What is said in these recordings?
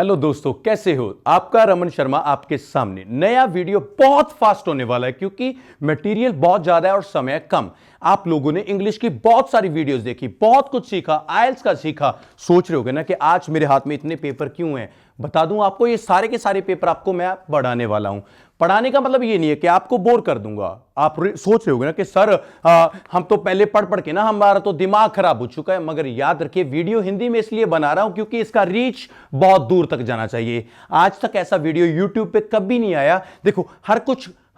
Hello दोस्तों, कैसे हो? आपका रमन शर्मा आपके सामने। नया वीडियो बहुत फास्ट होने वाला है क्योंकि मटेरियल बहुत ज्यादा है और समय कम। आप लोगों ने इंग्लिश की बहुत सारी वीडियोस देखी, बहुत कुछ सीखा, आइल्स का सीखा। सोच रहे होगे ना कि आज मेरे हाथ में इतने पेपर क्यों हैं। बता दूं आपको, ये सारे के सारे पेपर आपको मैं पढ़ाने वाला हूं। पढ़ाने का मतलब ये नहीं है कि आपको बोर कर दूंगा। आप सोच रहे होगे ना कि सर हम तो पहले पढ़ पढ़ के ना हमारा तो दिमाग खराब हो चुका है। मगर याद रखिए, वीडियो हिंदी में इसलिए बना रहा हूं क्योंकि इसका रीच बहुत दूर तक जाना चाहिए। आज तक ऐसा वीडियो यूट्यूब पे कभी नहीं आया। देखो,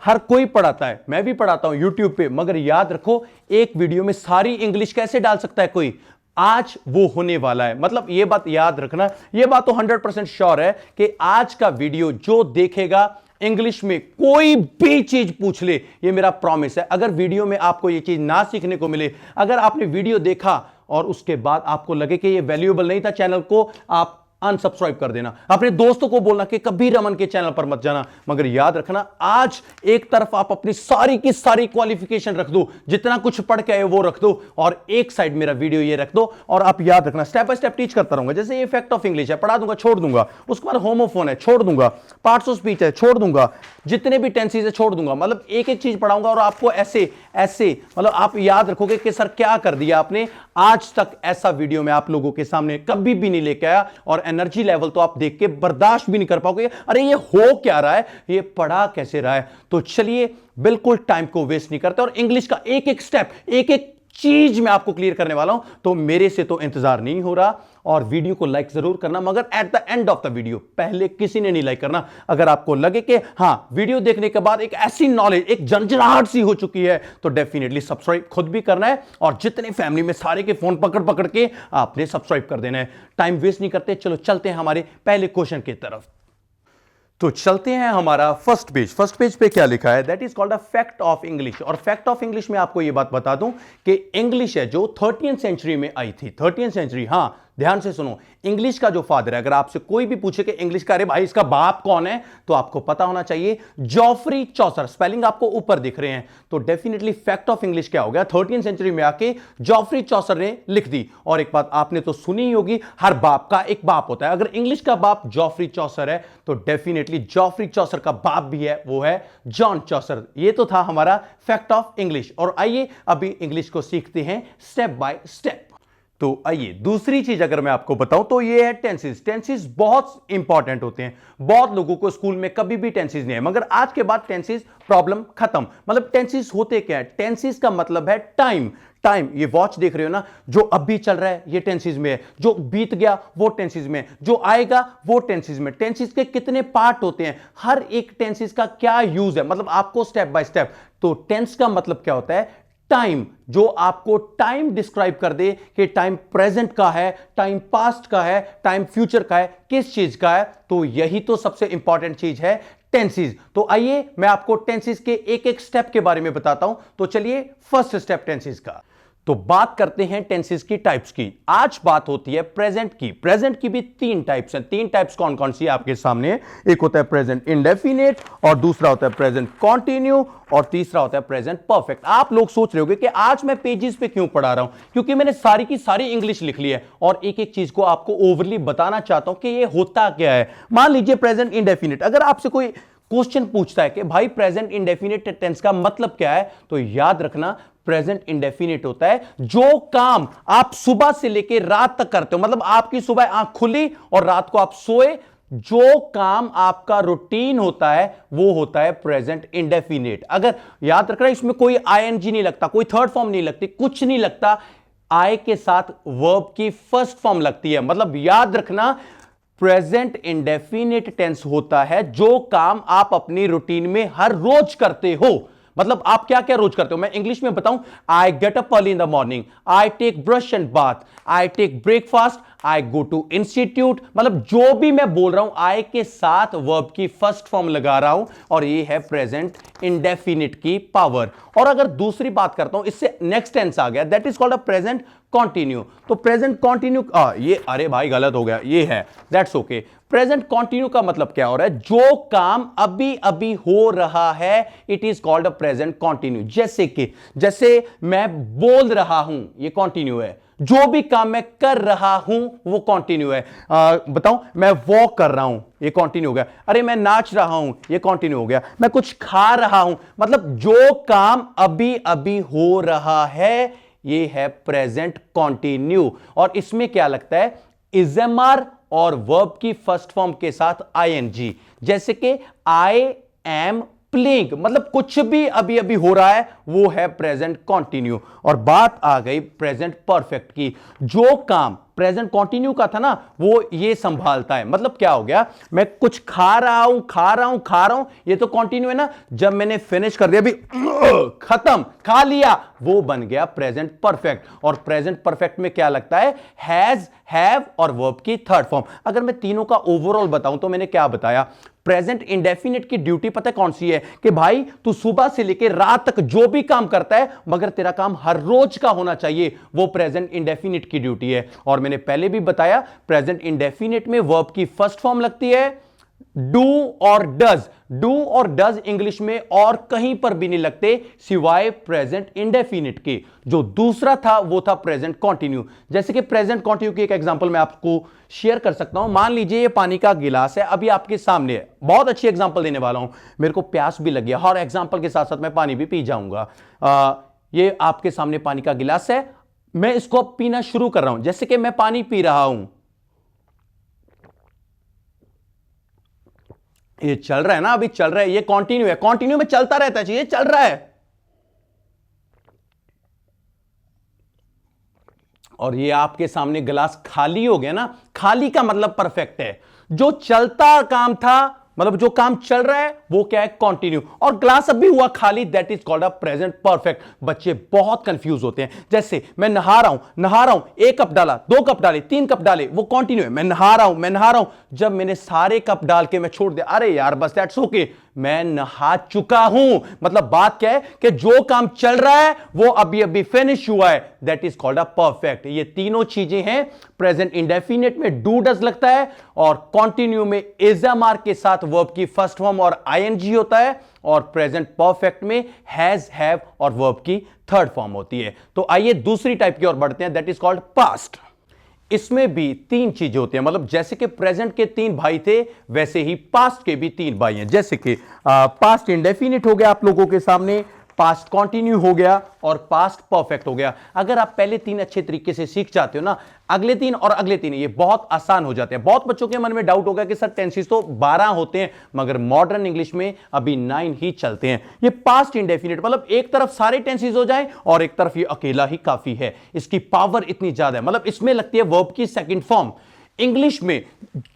हर कोई पढ़ाता है, मैं भी पढ़ाता हूं यूट्यूब पे, मगर याद रखो, एक वीडियो में सारी इंग्लिश कैसे डाल सकता है कोई? आज वो होने वाला है। मतलब ये बात याद रखना, ये बात तो 100% श्योर है कि आज का वीडियो जो देखेगा, इंग्लिश में कोई भी चीज पूछ ले, ये मेरा प्रॉमिस है। अगर वीडियो में आपको ये चीज ना सीखने को मिले, अगर आपने वीडियो देखा और उसके बाद आपको लगे कि ये वैल्यूएबल नहीं था, चैनल को आप अनसब्सक्राइब कर देना। अपने दोस्तों को बोलना कि कभी रमन के चैनल पर मत जाना। मगर याद रखना, आज एक तरफ आप अपनी सारी की सारी क्वालिफिकेशन रख दो, जितना कुछ पढ़ के आए वो रख दो, और एक साइड मेरा वीडियो ये रख दो। और आप याद रखना, स्टेप बाय स्टेप टीच करता रहूंगा। जैसे ये फैक्ट ऑफ इंग्लिश है, पढ़ा दूंगा, छोड़ दूंगा। उसके बाद होमोफोन है, छोड़ दूंगा। पार्ट्स ऑफ स्पीच है, छोड़ दूंगा। जितने भी टेंसेस है, छोड़ दूंगा। मतलब एक एक चीज पढ़ाऊंगा और आपको ऐसे ऐसे मतलब आप याद रखोगे कि सर क्या कर दिया आपने। आज तक ऐसा वीडियो मैं आप लोगों के सामने कभी भी नहीं लेके आया, और एनर्जी लेवल तो आप देख के बर्दाश्त भी नहीं कर पाओगे। अरे ये हो क्या रहा है, ये पढ़ा कैसे रहा है? तो चलिए, बिल्कुल टाइम को वेस्ट नहीं करते, और इंग्लिश का एक एक स्टेप, एक एक चीज मैं आपको क्लियर करने वाला हूं। तो मेरे से तो इंतजार नहीं हो रहा, और वीडियो को लाइक जरूर करना, मगर at the end of the video पहले किसी ने नहीं लाइक करना। अगर आपको लगे कि हां, वीडियो देखने के बाद एक ऐसी नॉलेज, एक झंझनाहट सी हो चुकी है, तो डेफिनेटली सब्सक्राइब खुद भी करना है, और जितने फैमिली में सारे के फोन पकड़ पकड़ के आपने सब्सक्राइब कर देना है। टाइम वेस्ट नहीं करते, चलो चलते हैं हमारे पहले क्वेश्चन की तरफ। तो चलते हैं हमारा फर्स्ट पेज पे क्या लिखा है? That is called a fact of English. और फैक्ट ऑफ इंग्लिश में आपको यह बात बता दूं कि इंग्लिश है जो 13वीं सेंचुरी में आई थी। 13वीं सेंचुरी, हां ध्यान से सुनो। इंग्लिश का जो फादर है, अगर आपसे कोई भी पूछे कि इंग्लिश का, अरे भाई इसका बाप कौन है, तो आपको पता होना चाहिए जॉफरी चौसर। स्पेलिंग आपको ऊपर दिख रहे हैं। तो डेफिनेटली फैक्ट ऑफ इंग्लिश क्या हो गया? 13वीं सेंचुरी में आके जॉफरी चौसर ने लिख दी। और एक बात आपने तो सुनी ही होगी, हर बाप का एक बाप होता है। अगर इंग्लिश का बाप जॉफरी चौसर है, तो डेफिनेटली जॉफरी चौसर का बाप भी है, वो है जॉन चौसर। ये तो था हमारा फैक्ट ऑफ इंग्लिश। और आइए अभी इंग्लिश को सीखते हैं स्टेप बाय स्टेप। तो आइए, दूसरी चीज अगर मैं आपको बताऊं तो ये है टेंसेस। टेंसेस बहुत इंपॉर्टेंट होते हैं। बहुत लोगों को स्कूल में कभी भी टेंसेस नहीं है, मगर आज के बाद टेंसेस प्रॉब्लम खत्म। मतलब टेंसेस होते क्या है? टेंसेस का मतलब है टाइम। टाइम, ये वॉच देख रहे हो ना, जो अभी चल रहा है ये टेंसेस में है, जो बीत गया वो टेंसेस में है, जो आएगा वो टेंसेस में। टेंसेस के कितने पार्ट होते हैं, हर एक टेंसेस का क्या यूज है, मतलब आपको स्टेप बाय स्टेप। तो टेंस का मतलब क्या होता है? टाइम, जो आपको टाइम डिस्क्राइब कर दे कि टाइम प्रेजेंट का है, टाइम पास्ट का है, टाइम फ्यूचर का है, किस चीज का है। तो यही तो सबसे इंपॉर्टेंट चीज है, टेंसेस। तो आइए मैं आपको टेंसेस के एक एक स्टेप के बारे में बताता हूं। तो चलिए, फर्स्ट स्टेप टेंसेस का। तो बात करते हैं टेंसेस की टाइप्स की। आज बात होती है प्रेजेंट की। प्रेजेंट की भी तीन टाइप्स हैं। तीन टाइप्स कौन कौन सी है आपके सामने? एक होता है प्रेजेंट इंडेफिनिट, और दूसरा होता है प्रेजेंट कंटिन्यू, और तीसरा होता है प्रेजेंट परफेक्ट। आप लोग सोच रहे होंगे कि आज मैं पेजेस पे क्यों पढ़ा रहा हूं? क्योंकि मैंने सारी की सारी इंग्लिश लिख ली है, और एक एक चीज को आपको ओवरली बताना चाहता हूं कि ये होता क्या है। मान लीजिए प्रेजेंट इंडेफिनिट, अगर आपसे कोई क्वेश्चन पूछता है कि भाई प्रेजेंट इंडेफिनिट टेंस का मतलब क्या है, तो याद रखना, प्रेजेंट इंडेफिनिट होता है जो काम आप सुबह से लेकर रात तक करते हो। मतलब आपकी सुबह आंख खुली और रात को आप सोए, जो काम आपका रूटीन होता है वो होता है प्रेजेंट इंडेफिनिट। अगर याद रखना, इसमें कोई आईएनजी नहीं लगता, कोई थर्ड फॉर्म नहीं लगती, कुछ नहीं लगता। आई के साथ वर्ब की फर्स्ट फॉर्म लगती है। मतलब याद रखना, प्रेजेंट इंडेफिनिट टेंस होता है जो काम आप अपनी रूटीन में हर रोज करते हो। मतलब आप क्या क्या रोज करते हो, मैं इंग्लिश में बताऊं। I get up early in the morning, I take brush and bath, I take breakfast, I go to institute. मतलब जो भी मैं बोल रहा हूं, आई के साथ वर्ब की फर्स्ट फॉर्म लगा रहा हूं, और ये है प्रेजेंट इंडेफिनिट की पावर। और अगर दूसरी बात करता हूं, इससे नेक्स्ट टेंस आ गया, that is called a present continue. तो प्रेजेंट कंटिन्यू, ये अरे भाई गलत हो गया, ये है, दैट्स ओके। प्रेजेंट कंटिन्यू का मतलब क्या हो रहा है? जो काम अभी अभी हो रहा है, it is called a present continue. जैसे कि, जैसे मैं बोल रहा हूं, ये कंटिन्यू है। जो भी काम मैं कर रहा हूं वो कंटिन्यू है। बताऊं, मैं वॉक कर रहा हूं, ये कंटिन्यू हो गया। अरे मैं नाच रहा हूं, ये कंटिन्यू हो गया। मैं कुछ खा रहा हूं, मतलब जो काम अभी अभी हो रहा है ये है प्रेजेंट कंटिन्यू। और इसमें क्या लगता है, इजएमआर और वर्ब की फर्स्ट फॉर्म के साथ आईएनजी। जैसे कि आई एम प्लेइंग, मतलब कुछ भी अभी अभी हो रहा है वो है प्रेजेंट कंटिन्यू। और बात आ गई प्रेजेंट परफेक्ट की। जो काम प्रेजेंट कंटिन्यू का था ना वो ये संभालता है। मतलब क्या हो गया, मैं कुछ खा रहा हूं, ये तो कंटिन्यू है ना। जब मैंने फिनिश कर दिया, अभी खत्म, खा लिया, वो बन गया प्रेजेंट परफेक्ट। और प्रेजेंट परफेक्ट में क्या लगता है, हैज, हैव और वर्ब की थर्ड फॉर्म। अगर मैं तीनों का ओवरऑल बताऊं तो मैंने क्या बताया, प्रेजेंट इंडेफिनिट की ड्यूटी पता है कौन सी है, कि भाई तू सुबह से लेकर रात तक जो भी काम करता है मगर तेरा काम हर रोज का होना चाहिए, वो प्रेजेंट इंडेफिनिट की ड्यूटी है। और मैंने पहले भी बताया प्रेजेंट इंडेफिनिट में वर्ब की फर्स्ट फॉर्म लगती है डू और डज। डू और डज इंग्लिश में और कहीं पर भी नहीं लगते सिवाय प्रेजेंट इंडेफिनिट के। जो दूसरा था वो था प्रेजेंट कंटिन्यू। जैसे कि प्रेजेंट कंटिन्यू की एक एग्जांपल मैं आपको शेयर कर सकता हूं। मान लीजिए ये पानी का गिलास है, अभी आपके सामने है। बहुत अच्छी एग्जांपल देने वाला हूं, मेरे को प्यास भी लगी है और एग्जांपल के साथ साथ मैं पानी भी पी जाऊंगा। ये आपके सामने पानी का गिलास है, मैं इसको पीना शुरू कर रहा हूं। जैसे कि मैं पानी पी रहा हूं, ये चल रहा है ना, अभी चल रहा है, ये कंटिन्यू है, कंटिन्यू में चलता रहता है, ये चल रहा है। और ये आपके सामने गिलास खाली हो गया ना, खाली का मतलब परफेक्ट है। जो चलता काम था, मतलब जो काम चल रहा है वो क्या है, कंटिन्यू। और ग्लास अभी हुआ खाली, that is called a present perfect. बच्चे बहुत कंफ्यूज होते हैं। जैसे मैं नहा रहा हूं, 1 कप डाला, 2 कप डाले, 3 कप डाले, वो कंटिन्यू है। मैं नहा रहा हूं, जब मैंने सारे कप डाल के मैं छोड़ दिया, अरे यार बस दैट्स ओके, मैं नहा चुका हूं। मतलब बात क्या है कि जो काम चल रहा है वो अभी अभी फिनिश हुआ है, that is called a perfect. ये तीनों चीजें हैं। प्रेजेंट इंडेफिनिट में डू डज लगता है और कंटिन्यू में इजएमआर के साथ वर्ब की फर्स्ट फॉर्म और आईएनजी होता है, और प्रेजेंट परफेक्ट में हैज, हैव और वर्ब की थर्ड फॉर्म होती है। तो आइए दूसरी टाइप की ओर बढ़ते हैं, दैट इज कॉल्ड पास्ट। इसमें भी 3 चीजें होती हैं। मतलब जैसे कि प्रेजेंट के 3 भाई थे वैसे ही पास्ट के भी 3 भाई हैं। जैसे कि पास्ट इंडेफिनिट हो गया आप लोगों के सामने, पास्ट कंटिन्यू हो गया और पास्ट परफेक्ट हो गया। अगर आप पहले 3 अच्छे तरीके से सीख जाते हो ना, अगले 3 और अगले 3 ये बहुत आसान हो जाते हैं। बहुत बच्चों के मन में डाउट होगा कि सर टेंसेस तो 12 होते हैं, मगर मॉडर्न इंग्लिश में अभी 9 ही चलते हैं। ये पास्ट इंडेफिनिट मतलब एक तरफ सारे टेंसेस हो जाए और एक तरफ ये अकेला ही काफी है। इसकी पावर इतनी ज्यादा है, मतलब इसमें लगती है वर्ब की सेकंड फॉर्म। इंग्लिश में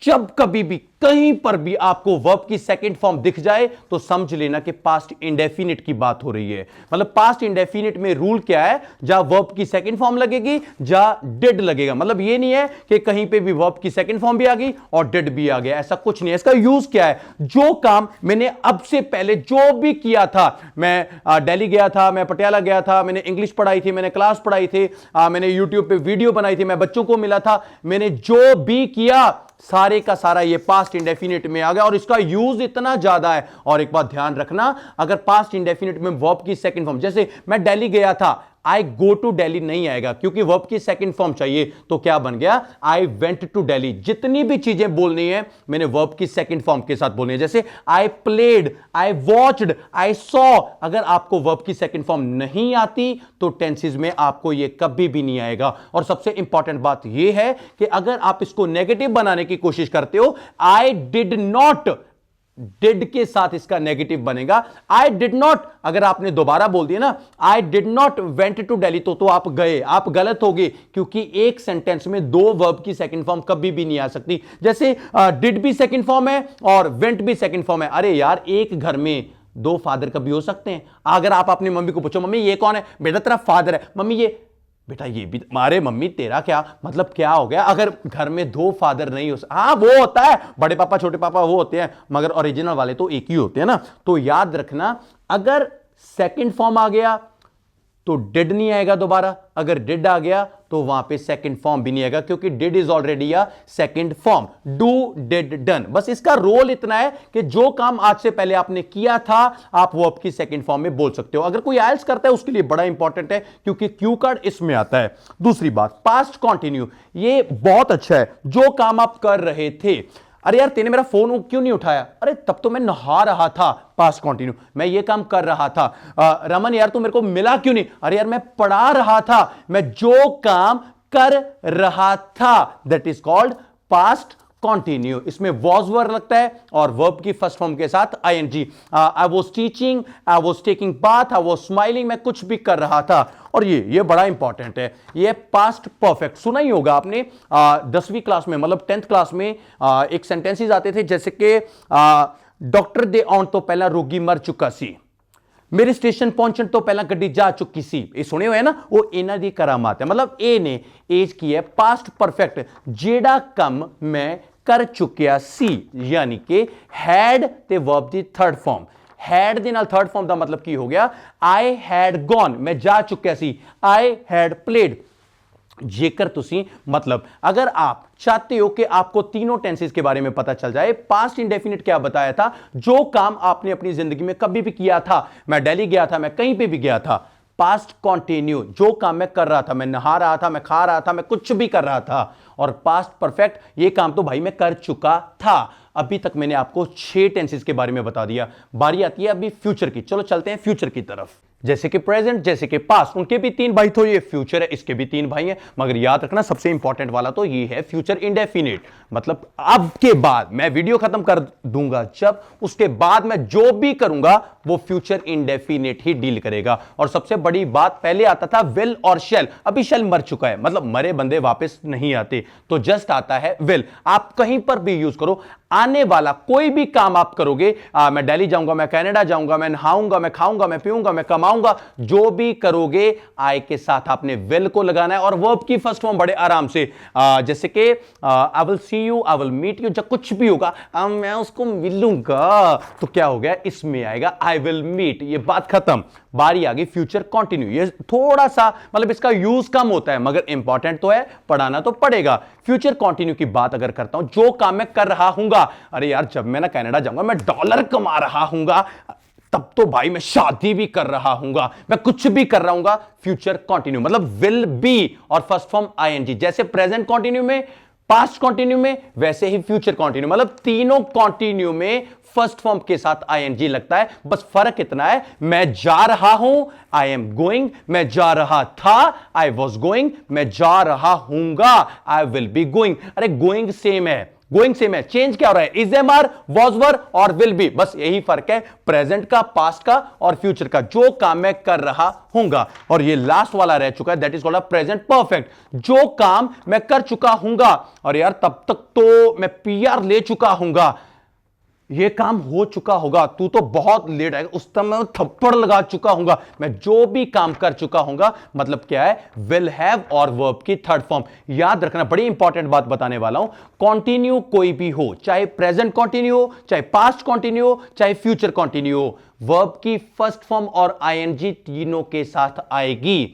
जब कभी भी कहीं पर भी आपको वर्ब की सेकंड फॉर्म दिख जाए तो समझ लेना कि पास्ट इंडेफिनिट की बात हो रही है। मतलब पास्ट इंडेफिनिट में रूल क्या है, जहां वर्ब की सेकंड फॉर्म लगेगी जहां डिड लगेगा। मतलब ये नहीं है कि कहीं पे भी वर्ब की सेकंड फॉर्म भी आ गई और डिड भी आ गया, ऐसा कुछ नहीं है। इसका यूज क्या है, जो काम मैंने अब से पहले जो भी किया था, मैं दिल्ली गया था, मैं पटियाला गया था, मैंने इंग्लिश पढ़ाई थी, मैंने क्लास पढ़ाई थी, मैंने यूट्यूब पे वीडियो बनाई थी, मैं बच्चों को मिला था, मैंने जो भी किया सारे का सारा ये पास्ट इंडेफिनिट में आ गया और इसका यूज इतना ज्यादा है। और एक बात ध्यान रखना, अगर पास्ट इंडेफिनिट में वर्ब की सेकंड फॉर्म, जैसे मैं दिल्ली गया था, आई गो टू दिल्ली नहीं आएगा क्योंकि वर्ब की सेकंड फॉर्म चाहिए। तो क्या बन गया, आई वेंट टू दिल्ली। जितनी भी चीजें बोलनी है मैंने वर्ब की सेकंड फॉर्म के साथ बोलनी है। जैसे I played, I watched, I saw. अगर आपको वर्ब की सेकंड फॉर्म नहीं आती तो टेंसेस में आपको यह कभी भी नहीं आएगा। और सबसे इंपॉर्टेंट बात यह है कि अगर आप इसको नेगेटिव बनाने की कोशिश करते हो, आई डिड नॉट, डिड के साथ इसका नेगेटिव बनेगा आई डिड नॉट। अगर आपने दोबारा बोल दिया ना I did not went to Delhi, तो आप गए, आप गलत हो गए, क्योंकि एक सेंटेंस में 2 वर्ब की सेकंड फॉर्म कभी भी नहीं आ सकती। जैसे डिड भी सेकंड फॉर्म है और वेंट भी सेकंड फॉर्म है। अरे यार, एक घर में 2 फादर कभी हो सकते हैं? अगर आप अपनी मम्मी को पूछो, मम्मी ये कौन है, बेटा तेरा फादर है, मम्मी ये, बेटा ये भी, मारे मम्मी तेरा क्या मतलब, क्या हो गया? अगर घर में 2 फादर नहीं हो, हाँ वो होता है, बड़े पापा छोटे पापा वो होते हैं, मगर ओरिजिनल वाले तो एक ही होते हैं ना। तो याद रखना, अगर सेकंड फॉर्म आ गया तो डिड नहीं आएगा दोबारा, अगर डिड आ गया तो वहां पे सेकंड फॉर्म भी नहीं आएगा, क्योंकि did is already a second form. Do, did, done, बस इसका रोल इतना है कि जो काम आज से पहले आपने किया था आप वर्ब की सेकंड फॉर्म में बोल सकते हो। अगर कोई आइल्स करता है उसके लिए बड़ा इंपॉर्टेंट है, क्योंकि क्यू कार्ड इसमें आता है। दूसरी बात, पास्ट कंटिन्यू, ये बहुत अच्छा है। जो काम आप कर रहे थे, अरे यार तेने मेरा फोन क्यों नहीं उठाया, अरे तब तो मैं नहा रहा था, पास्ट कंटिन्यू, मैं ये काम कर रहा था। रमन यार तू मेरे को मिला क्यों नहीं, अरे यार मैं पढ़ा रहा था। मैं जो काम कर रहा था, that is called past continue. इसमें वॉज वर्ब लगता है और वर्ब की फर्स्ट फॉर्म के साथ ING. I was teaching, I was taking bath, I was smiling, मैं कुछ भी कर रहा था। और ये बड़ा इंपॉर्टेंट है, ये पास्ट परफेक्ट। सुना ही होगा आपने 10वीं क्लास में, मतलब 10th क्लास में एक सेंटेंसेस आते थे, जैसे कि डॉक्टर दे आउण तो पहला रोगी मर चुका सी, मेरे स्टेशन पहुंचने तो पहला गड्डी जा चुकी सी। ये सुने हुए ना, वो इन्हां दी करामात है। मतलब ए ने एज की है पास्ट परफेक्ट, जेड़ा कम मैं कर चुकिया सी, यानी कि हैड ते verb the third form. Had they नाल थर्ड फॉर्म दा मतलब की हो गया, आई हैड गॉन, मैं जा चुकिया सी, आई हैड प्लेड। जेकर तुसी, मतलब अगर आप चाहते हो कि आपको तीनों टेंसेस के बारे में पता चल जाए, पास्ट इंडेफिनिट क्या बताया था, जो काम आपने अपनी जिंदगी में कभी भी किया था, मैं दिल्ली गया था, मैं कहीं पे भी गया था, पास्ट कंटिन्यू, जो काम मैं कर रहा था, मैं नहा रहा था, मैं खा रहा था, मैं कुछ भी कर रहा था। और पास्ट परफेक्ट, ये काम तो भाई मैं कर चुका था। अभी तक मैंने आपको 6 टेंसेस के बारे में बता दिया। बारी आती है अभी फ्यूचर की। चलो चलते हैं फ्यूचर की तरफ। जैसे कि प्रेजेंट, जैसे कि पास्ट, उनके भी 3 भाई, तो ये फ्यूचर है, इसके भी 3 भाई हैं। मगर याद रखना सबसे इंपॉर्टेंट वाला तो ये है फ्यूचर इंडेफिनिट, मतलब अब के बाद, मैं वीडियो खत्म कर दूंगा जब, उसके बाद मैं जो भी करूंगा वो फ्यूचर इंडेफिनिट ही डील करेगा। और सबसे बड़ी बात, पहले आता था विल और शेल, अभी शेल मर चुका है, मतलब मरे बंदे वापस नहीं आते, तो जस्ट आता है विल। आप कहीं पर भी यूज करो, आने वाला कोई भी काम आप करोगे, मैं दिल्ली जाऊंगा, मैं कनाडा जाऊंगा, मैं नहाऊंगा, मैं खाऊंगा, मैं पीऊंगा, मैं कमाऊंगा, जो भी करोगे आई के साथ आपने विल को लगाना है। और वर्ब की फर्स्ट फॉर्म बड़े आराम से, जैसे कि I will see you, I will meet you, जब कुछ भी होगा मैं उसको मिलूंगा, तो क्या हो गया, इसमें आएगा आई विल मीट, ये बात खत्म। बारी आ गई फ्यूचर कंटिन्यू। ये थोड़ा सा मतलब इसका यूज कम होता है, मगर इंपॉर्टेंट तो है, पढ़ाना तो पड़ेगा। फ्यूचर कंटिन्यू की बात अगर करता हूं, जो काम मैं कर रहा हूंगा, अरे यार जब मैं ना कनाडा जाऊंगा, मैं डॉलर कमा रहा हूंगा, तब तो भाई मैं शादी भी कर रहा हूंगा, मैं कुछ भी कर रहा हूंगा। फ्यूचर कंटिन्यू मतलब विल बी और फर्स्ट फॉर्म आईएनजी, जैसे प्रेजेंट कंटिन्यू में, पास्ट कंटिन्यू में, वैसे ही फ्यूचर कंटिन्यू, मतलब तीनों कंटिन्यू में फर्स्ट फॉर्म के साथ आईएनजी लगता है। बस फर्क इतना है, मैं जा रहा हूं, आई एम गोइंग, मैं जा रहा था, आई वॉज गोइंग, मैं जा रहा हूंगा, आई विल बी गोइंग। अरे गोइंग सेम है, गोइंग सेम है, चेंज क्या हो रहा है, is am are, was were और विल बी, बस यही फर्क है प्रेजेंट का, पास्ट का और फ्यूचर का, जो काम मैं कर रहा हूंगा। और ये लास्ट वाला रह चुका है, that is called present perfect, जो काम मैं कर चुका हूंगा। और यार तब तक तो मैं पीआर ले चुका हूंगा, ये काम हो चुका होगा, तू तो बहुत लेट आएगा, उस समय मैं थप्पड़ लगा चुका हूंगा, मैं जो भी काम कर चुका हूंगा, मतलब क्या है, विल हैव और वर्ब की थर्ड फॉर्म। याद रखना, बड़ी इंपॉर्टेंट बात बताने वाला हूं, कंटिन्यू कोई भी हो, चाहे प्रेजेंट कंटिन्यू हो, चाहे पास्ट कंटिन्यू हो, चाहे फ्यूचर कंटिन्यू हो, वर्ब की फर्स्ट फॉर्म और आईएनजी तीनों के साथ आएगी।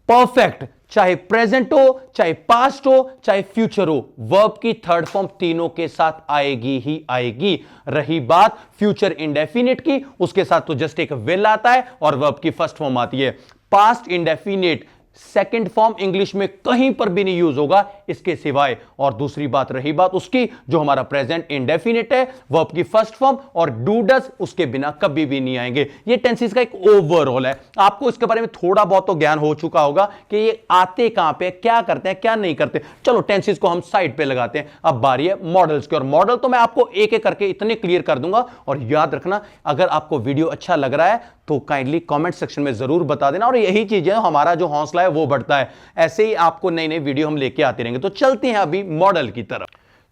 परफेक्ट चाहे प्रेजेंट हो, चाहे पास्ट हो, चाहे फ्यूचर हो, वर्ब की थर्ड फॉर्म तीनों के साथ आएगी ही आएगी। रही बात फ्यूचर इंडेफिनिट की, उसके साथ तो जस्ट एक विल आता है और वर्ब की फर्स्ट फॉर्म आती है। Past indefinite second form English में कहीं पर भी नहीं यूज होगा इसके सिवाय। और दूसरी बात रही बात उसकी, जो हमारा प्रेजेंट इंडेफिनिट है, वर्ब की फर्स्ट फॉर्म और डू डज उसके बिना कभी भी नहीं आएंगे। ये टेंसेस का एक ओवरऑल है, आपको इसके बारे में थोड़ा बहुत तो ज्ञान हो चुका होगा कि ये आते कहां पे, क्या करते हैं, क्या नहीं करते। चलो टेंसेस को हम साइड पे लगाते हैं, अब बारी है मॉडल्स की। और मॉडल तो मैं आपको एक एक करके इतने क्लियर कर दूंगा। और याद रखना, अगर आपको वीडियो अच्छा लग रहा है तो काइंडली कमेंट सेक्शन में जरूर बता देना, और यही चीज है, हमारा जो हौसला है वो बढ़ता है। ऐसे ही आपको नई नई वीडियो हम लेके आते रहेंगे। तो चलते हैं अभी मॉडल की तरफ।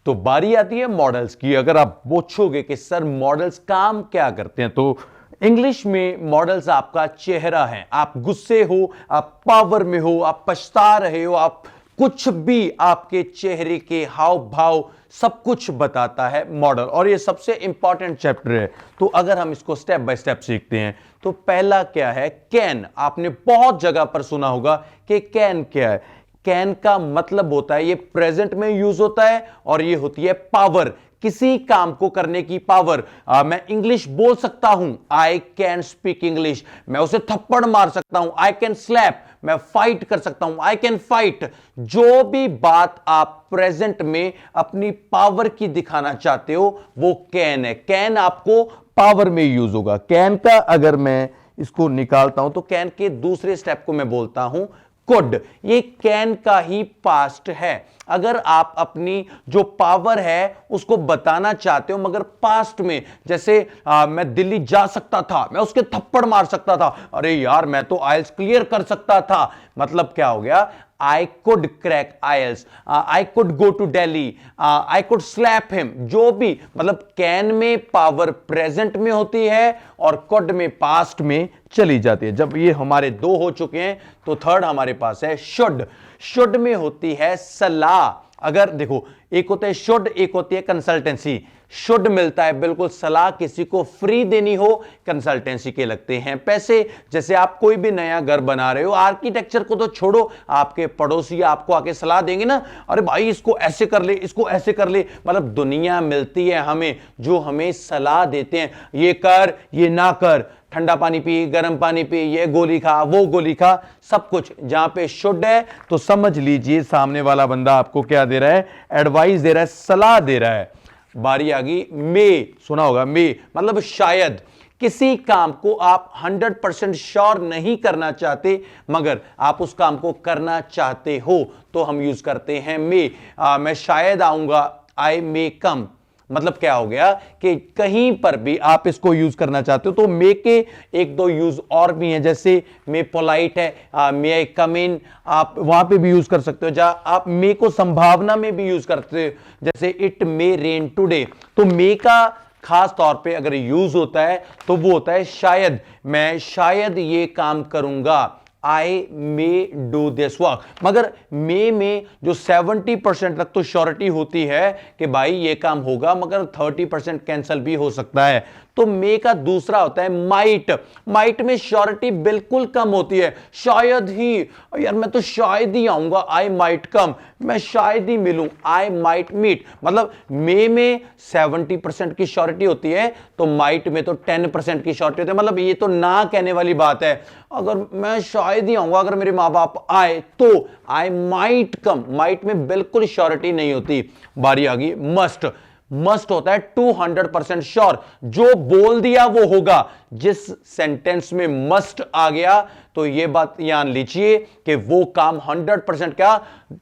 तो बारी आती है मॉडल्स की। अगर आप पूछोगे कि सर मॉडल्स काम क्या करते हैं, तो इंग्लिश में मॉडल्स आपका चेहरा है। आप गुस्से हो, आप पावर में हो, आप पछता रहे हो, आप कुछ भी, आपके चेहरे के हाव भाव सब कुछ बताता है मॉडल। और ये सबसे इंपॉर्टेंट चैप्टर है। तो अगर हम इसको स्टेप बाय स्टेप सीखते हैं, तो पहला क्या है, कैन। आपने बहुत जगह पर सुना होगा कि कैन क्या है। कैन का मतलब होता है, ये प्रेजेंट में यूज होता है और ये होती है पावर, किसी काम को करने की पावर। मैं इंग्लिश बोल सकता हूं, आई कैन स्पीक इंग्लिश। मैं उसे थप्पड़ मार सकता हूं, आई कैन स्लैप। मैं फाइट कर सकता हूं, आई कैन फाइट। जो भी बात आप प्रेजेंट में अपनी पावर की दिखाना चाहते हो वो कैन है। कैन आपको पावर में यूज होगा। कैन का अगर मैं इसको निकालता हूं तो कैन के दूसरे स्टेप को मैं बोलता हूं कुड। ये कैन का ही पास्ट है। अगर आप अपनी जो पावर है उसको बताना चाहते हो मगर पास्ट में, जैसे मैं दिल्ली जा सकता था, मैं उसके थप्पड़ मार सकता था, अरे यार मैं तो आइल्स क्लियर कर सकता था, मतलब क्या हो गया, I could crack IELTS, I could go to Delhi, I could slap him। जो भी, मतलब कैन में पावर प्रेजेंट में होती है और कुड में पास्ट में चली जाती है। जब ये हमारे दो हो चुके हैं तो थर्ड हमारे पास है शुड। शुड में होती है सलाह। अगर देखो, एक होता है शुड, एक होती है कंसल्टेंसी। शुड मिलता है बिल्कुल, सलाह किसी को फ्री देनी हो, कंसल्टेंसी के लगते हैं पैसे। जैसे आप कोई भी नया घर बना रहे हो, आर्किटेक्चर को तो छोड़ो, आपके पड़ोसी आपको आके सलाह देंगे ना, अरे भाई इसको ऐसे कर ले, इसको ऐसे कर ले। मतलब दुनिया मिलती है हमें जो हमें सलाह देते हैं, ये कर, ये ना कर, ठंडा पानी पी, गर्म पानी पी, ये गोली खा, वो गोली खा, सब कुछ। जहां पे शुड है तो समझ लीजिए सामने वाला बंदा आपको क्या दे रहा है, एडवाइस दे रहा है, सलाह दे रहा है। बारी आ गई मे। सुना होगा मे, मतलब शायद। किसी काम को आप 100% श्योर नहीं करना चाहते मगर आप उस काम को करना चाहते हो तो हम यूज करते हैं मे। मैं शायद आऊंगा, आई मे कम। मतलब क्या हो गया कि कहीं पर भी आप इसको यूज करना चाहते हो तो मे के एक दो यूज और भी हैं। जैसे मे पोलाइट है, मे आई कम इन, आप वहां पे भी यूज कर सकते हो। जहां आप मे को संभावना में भी यूज करते हो, जैसे इट मे रेन टुडे। तो मे का खास तौर पे अगर यूज होता है तो वो होता है शायद, मैं शायद ये काम करूंगा, आई मे डू दिस वर्क। मगर मे में जो 70% तक तो श्योरिटी होती है कि भाई ये काम होगा, मगर 30% कैंसिल भी हो सकता है। तो मे का दूसरा होता है माइट। माइट में श्योरिटी बिल्कुल कम होती है, शायद ही, यार मैं तो शायद ही आऊंगा, आई माइट कम, मैं शायद ही मिलूं, आई माइट मीट। मतलब मे में 70% की श्योरिटी होती है तो माइट में तो 10% की श्योरिटी होती है। मतलब ये तो ना कहने वाली बात है, अगर मैं शायद ही आऊंगा, अगर मेरे मां बाप आए तो आई माइट कम। माइट में बिल्कुल श्योरिटी नहीं होती। बारी आ गई मस्ट। मस्ट होता है 200% श्योर, जो बोल दिया वो होगा। जिस सेंटेंस में मस्ट आ गया तो यह बात जान लीजिए कि वो काम 100% क्या,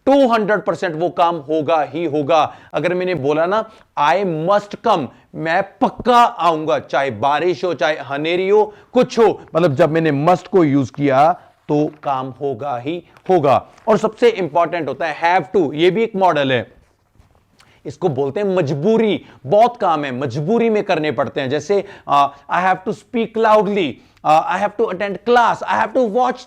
200% वो काम होगा ही होगा। अगर मैंने बोला ना आई मस्ट कम, मैं पक्का आऊंगा, चाहे बारिश हो, चाहे हनेरी हो, कुछ हो, मतलब जब मैंने मस्ट को यूज किया तो काम होगा ही होगा। और सबसे इंपॉर्टेंट होता है हैव टू। ये भी एक मॉडल है, इसको बोलते हैं मजबूरी। बहुत काम है मजबूरी में करने पड़ते हैं। जैसे I have to speak loudly, I have to attend class, I have to watch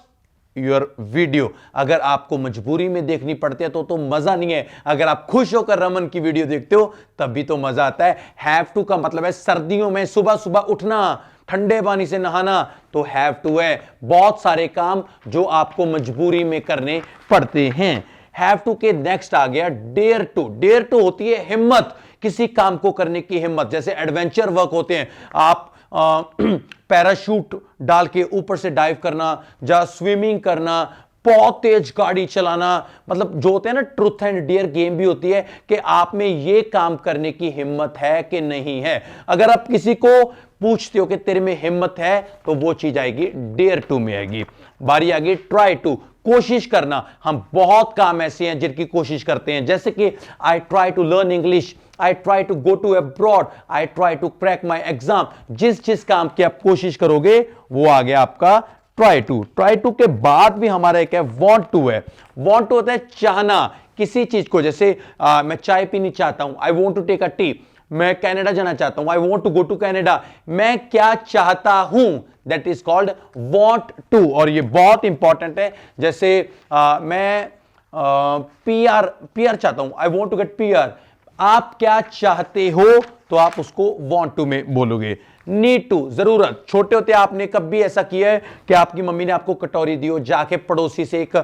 your video. अगर आपको मजबूरी में देखनी पड़ती है तो मजा नहीं है। अगर आप खुश होकर रमन की वीडियो देखते हो तब भी तो मजा आता है। हैव टू का मतलब है सर्दियों में सुबह सुबह उठना, ठंडे पानी से नहाना, तो हैव टू है। बहुत सारे काम जो आपको मजबूरी में करने पड़ते हैं। हैव टू के नेक्स्ट आ गया डेयर टू। डेयर टू होती है हिम्मत, किसी काम को करने की हिम्मत। जैसे एडवेंचर वर्क होते हैं, आप पैराशूट डाल के ऊपर से डाइव करना, या स्विमिंग करना, बहुत तेज गाड़ी चलाना, मतलब जो होते हैं ना ट्रूथ एंड डेयर गेम भी होती है कि आप में ये काम करने की हिम्मत है कि नहीं है। अगर आप किसी को पूछते हो कि तेरे में हिम्मत है तो वो चीज आएगी डेयर टू में आएगी। बारी आ गई ट्राई टू, कोशिश करना। हम बहुत काम ऐसे हैं जिनकी कोशिश करते हैं, जैसे कि I try to learn English, I try to go to abroad, I try to crack my exam. जिस जिस काम की आप कोशिश करोगे वो आ गया आपका ट्राई टू। ट्राई टू के बाद भी हमारा एक है वांट टू है। वांट टू होता है चाहना किसी चीज को। जैसे मैं चाय पीनी चाहता हूं, I want to take a tea. मैं कनाडा जाना चाहता हूं, I want to go to Canada. मैं क्या चाहता हूं, that is called want to. और ये बहुत इंपॉर्टेंट है। जैसे मैं पीआर चाहता हूं, I want to get PR. आप क्या चाहते हो तो आप उसको वांट टू में बोलोगे। नीड टू, जरूरत। छोटे होते आपने कभी ऐसा किया है कि आपकी मम्मी ने आपको कटोरी दी हो, जाके पड़ोसी से एक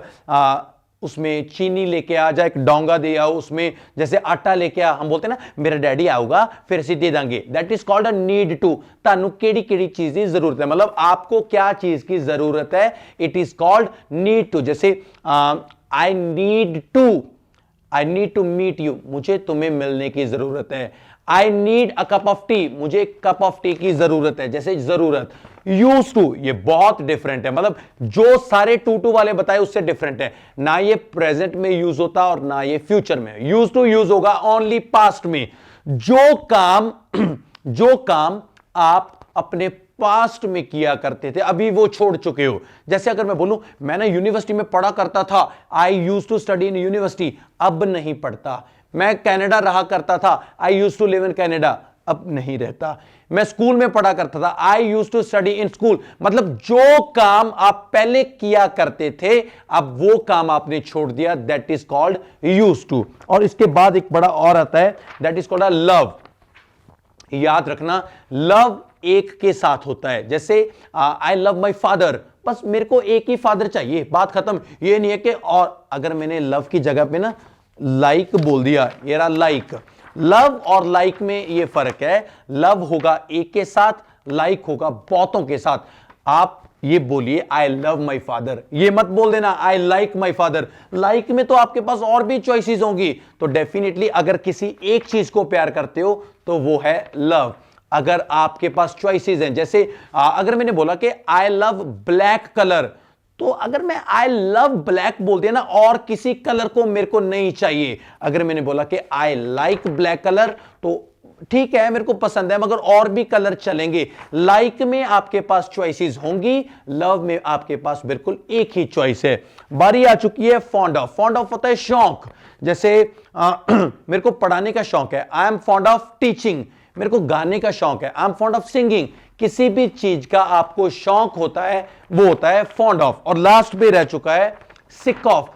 उसमें चीनी लेके आ जा, एक डोंगा दे आओ, उसमें जैसे आटा लेके आ, हम बोलते हैं ना मेरा डैडी आऊगा फिर ਅਸੀਂ दे देंगे, that is called a need to. ਤੁਹਾਨੂੰ ਕਿਹੜੀ ਕਿਹੜੀ चीज की जरूरत है, मतलब आपको क्या चीज की जरूरत है, it is called need to. जैसे I need to meet you, मुझे तुम्हें मिलने की जरूरत है। I need a cup of tea, मुझे एक कप ऑफ टी की जरूरत है, जैसे जरूरत। यूज टू, ये बहुत डिफरेंट है, मतलब जो सारे टू वाले बताए उससे डिफरेंट है। ना ये प्रेजेंट में यूज होता और ना ये फ्यूचर में। यूज टू यूज होगा ओनली पास्ट में। जो काम आप अपने पास्ट में किया करते थे, अभी वो छोड़ चुके हो। जैसे अगर मैं बोलूं मैं ना यूनिवर्सिटी में पढ़ा करता था, I use to study in university, अब नहीं पढ़ता। मैं कनाडा रहा करता था, I use to live in Canada, अब नहीं रहता। मैं स्कूल में पढ़ा करता था, I use to study in school. मतलब जो काम आप पहले किया करते थे, अब वो काम आपने छोड़ दिया, that is called used to. और इसके बाद एक बड़ा और आता है, that is called a love. याद रखना, लव एक के साथ होता है। जैसे आई लव माई फादर, बस मेरे को एक ही फादर चाहिए, बात खत्म। ये नहीं है कि और अगर मैंने लव की जगह पे ना लाइक बोल दिया, ये रहा लाइक। लव और लाइक में ये फर्क है, लव होगा एक के साथ, लाइक होगा बहुतों के साथ। आप ये बोलिए आई लव माई फादर, ये मत बोल देना I like my father. Like में तो आपके पास और भी चॉइसेस होंगी, तो डेफिनेटली अगर किसी एक चीज को प्यार करते हो तो वो है लव। अगर आपके पास चॉइसेस हैं, जैसे अगर मैंने बोला कि आई लव ब्लैक कलर, तो अगर मैं आई लव ब्लैक बोल दिया ना और किसी कलर को मेरे को नहीं चाहिए। अगर मैंने बोला कि आई लाइक ब्लैक कलर, तो ठीक है मेरे को पसंद है मगर और भी कलर चलेंगे। लाइक में आपके पास चॉइसेस होंगी, लव में आपके पास बिल्कुल एक ही चॉइस है। बारी आ चुकी है फॉन्ड ऑफ। फॉन्ड ऑफ होता है शौक। जैसे मेरे को पढ़ाने का शौक है, I am fond of teaching. मेरे को गाने का शौक है, I am fond of singing. किसी भी चीज का आपको शौक होता है वो होता है फॉन्ड ऑफ। और लास्ट पे रह चुका है सिक ऑफ।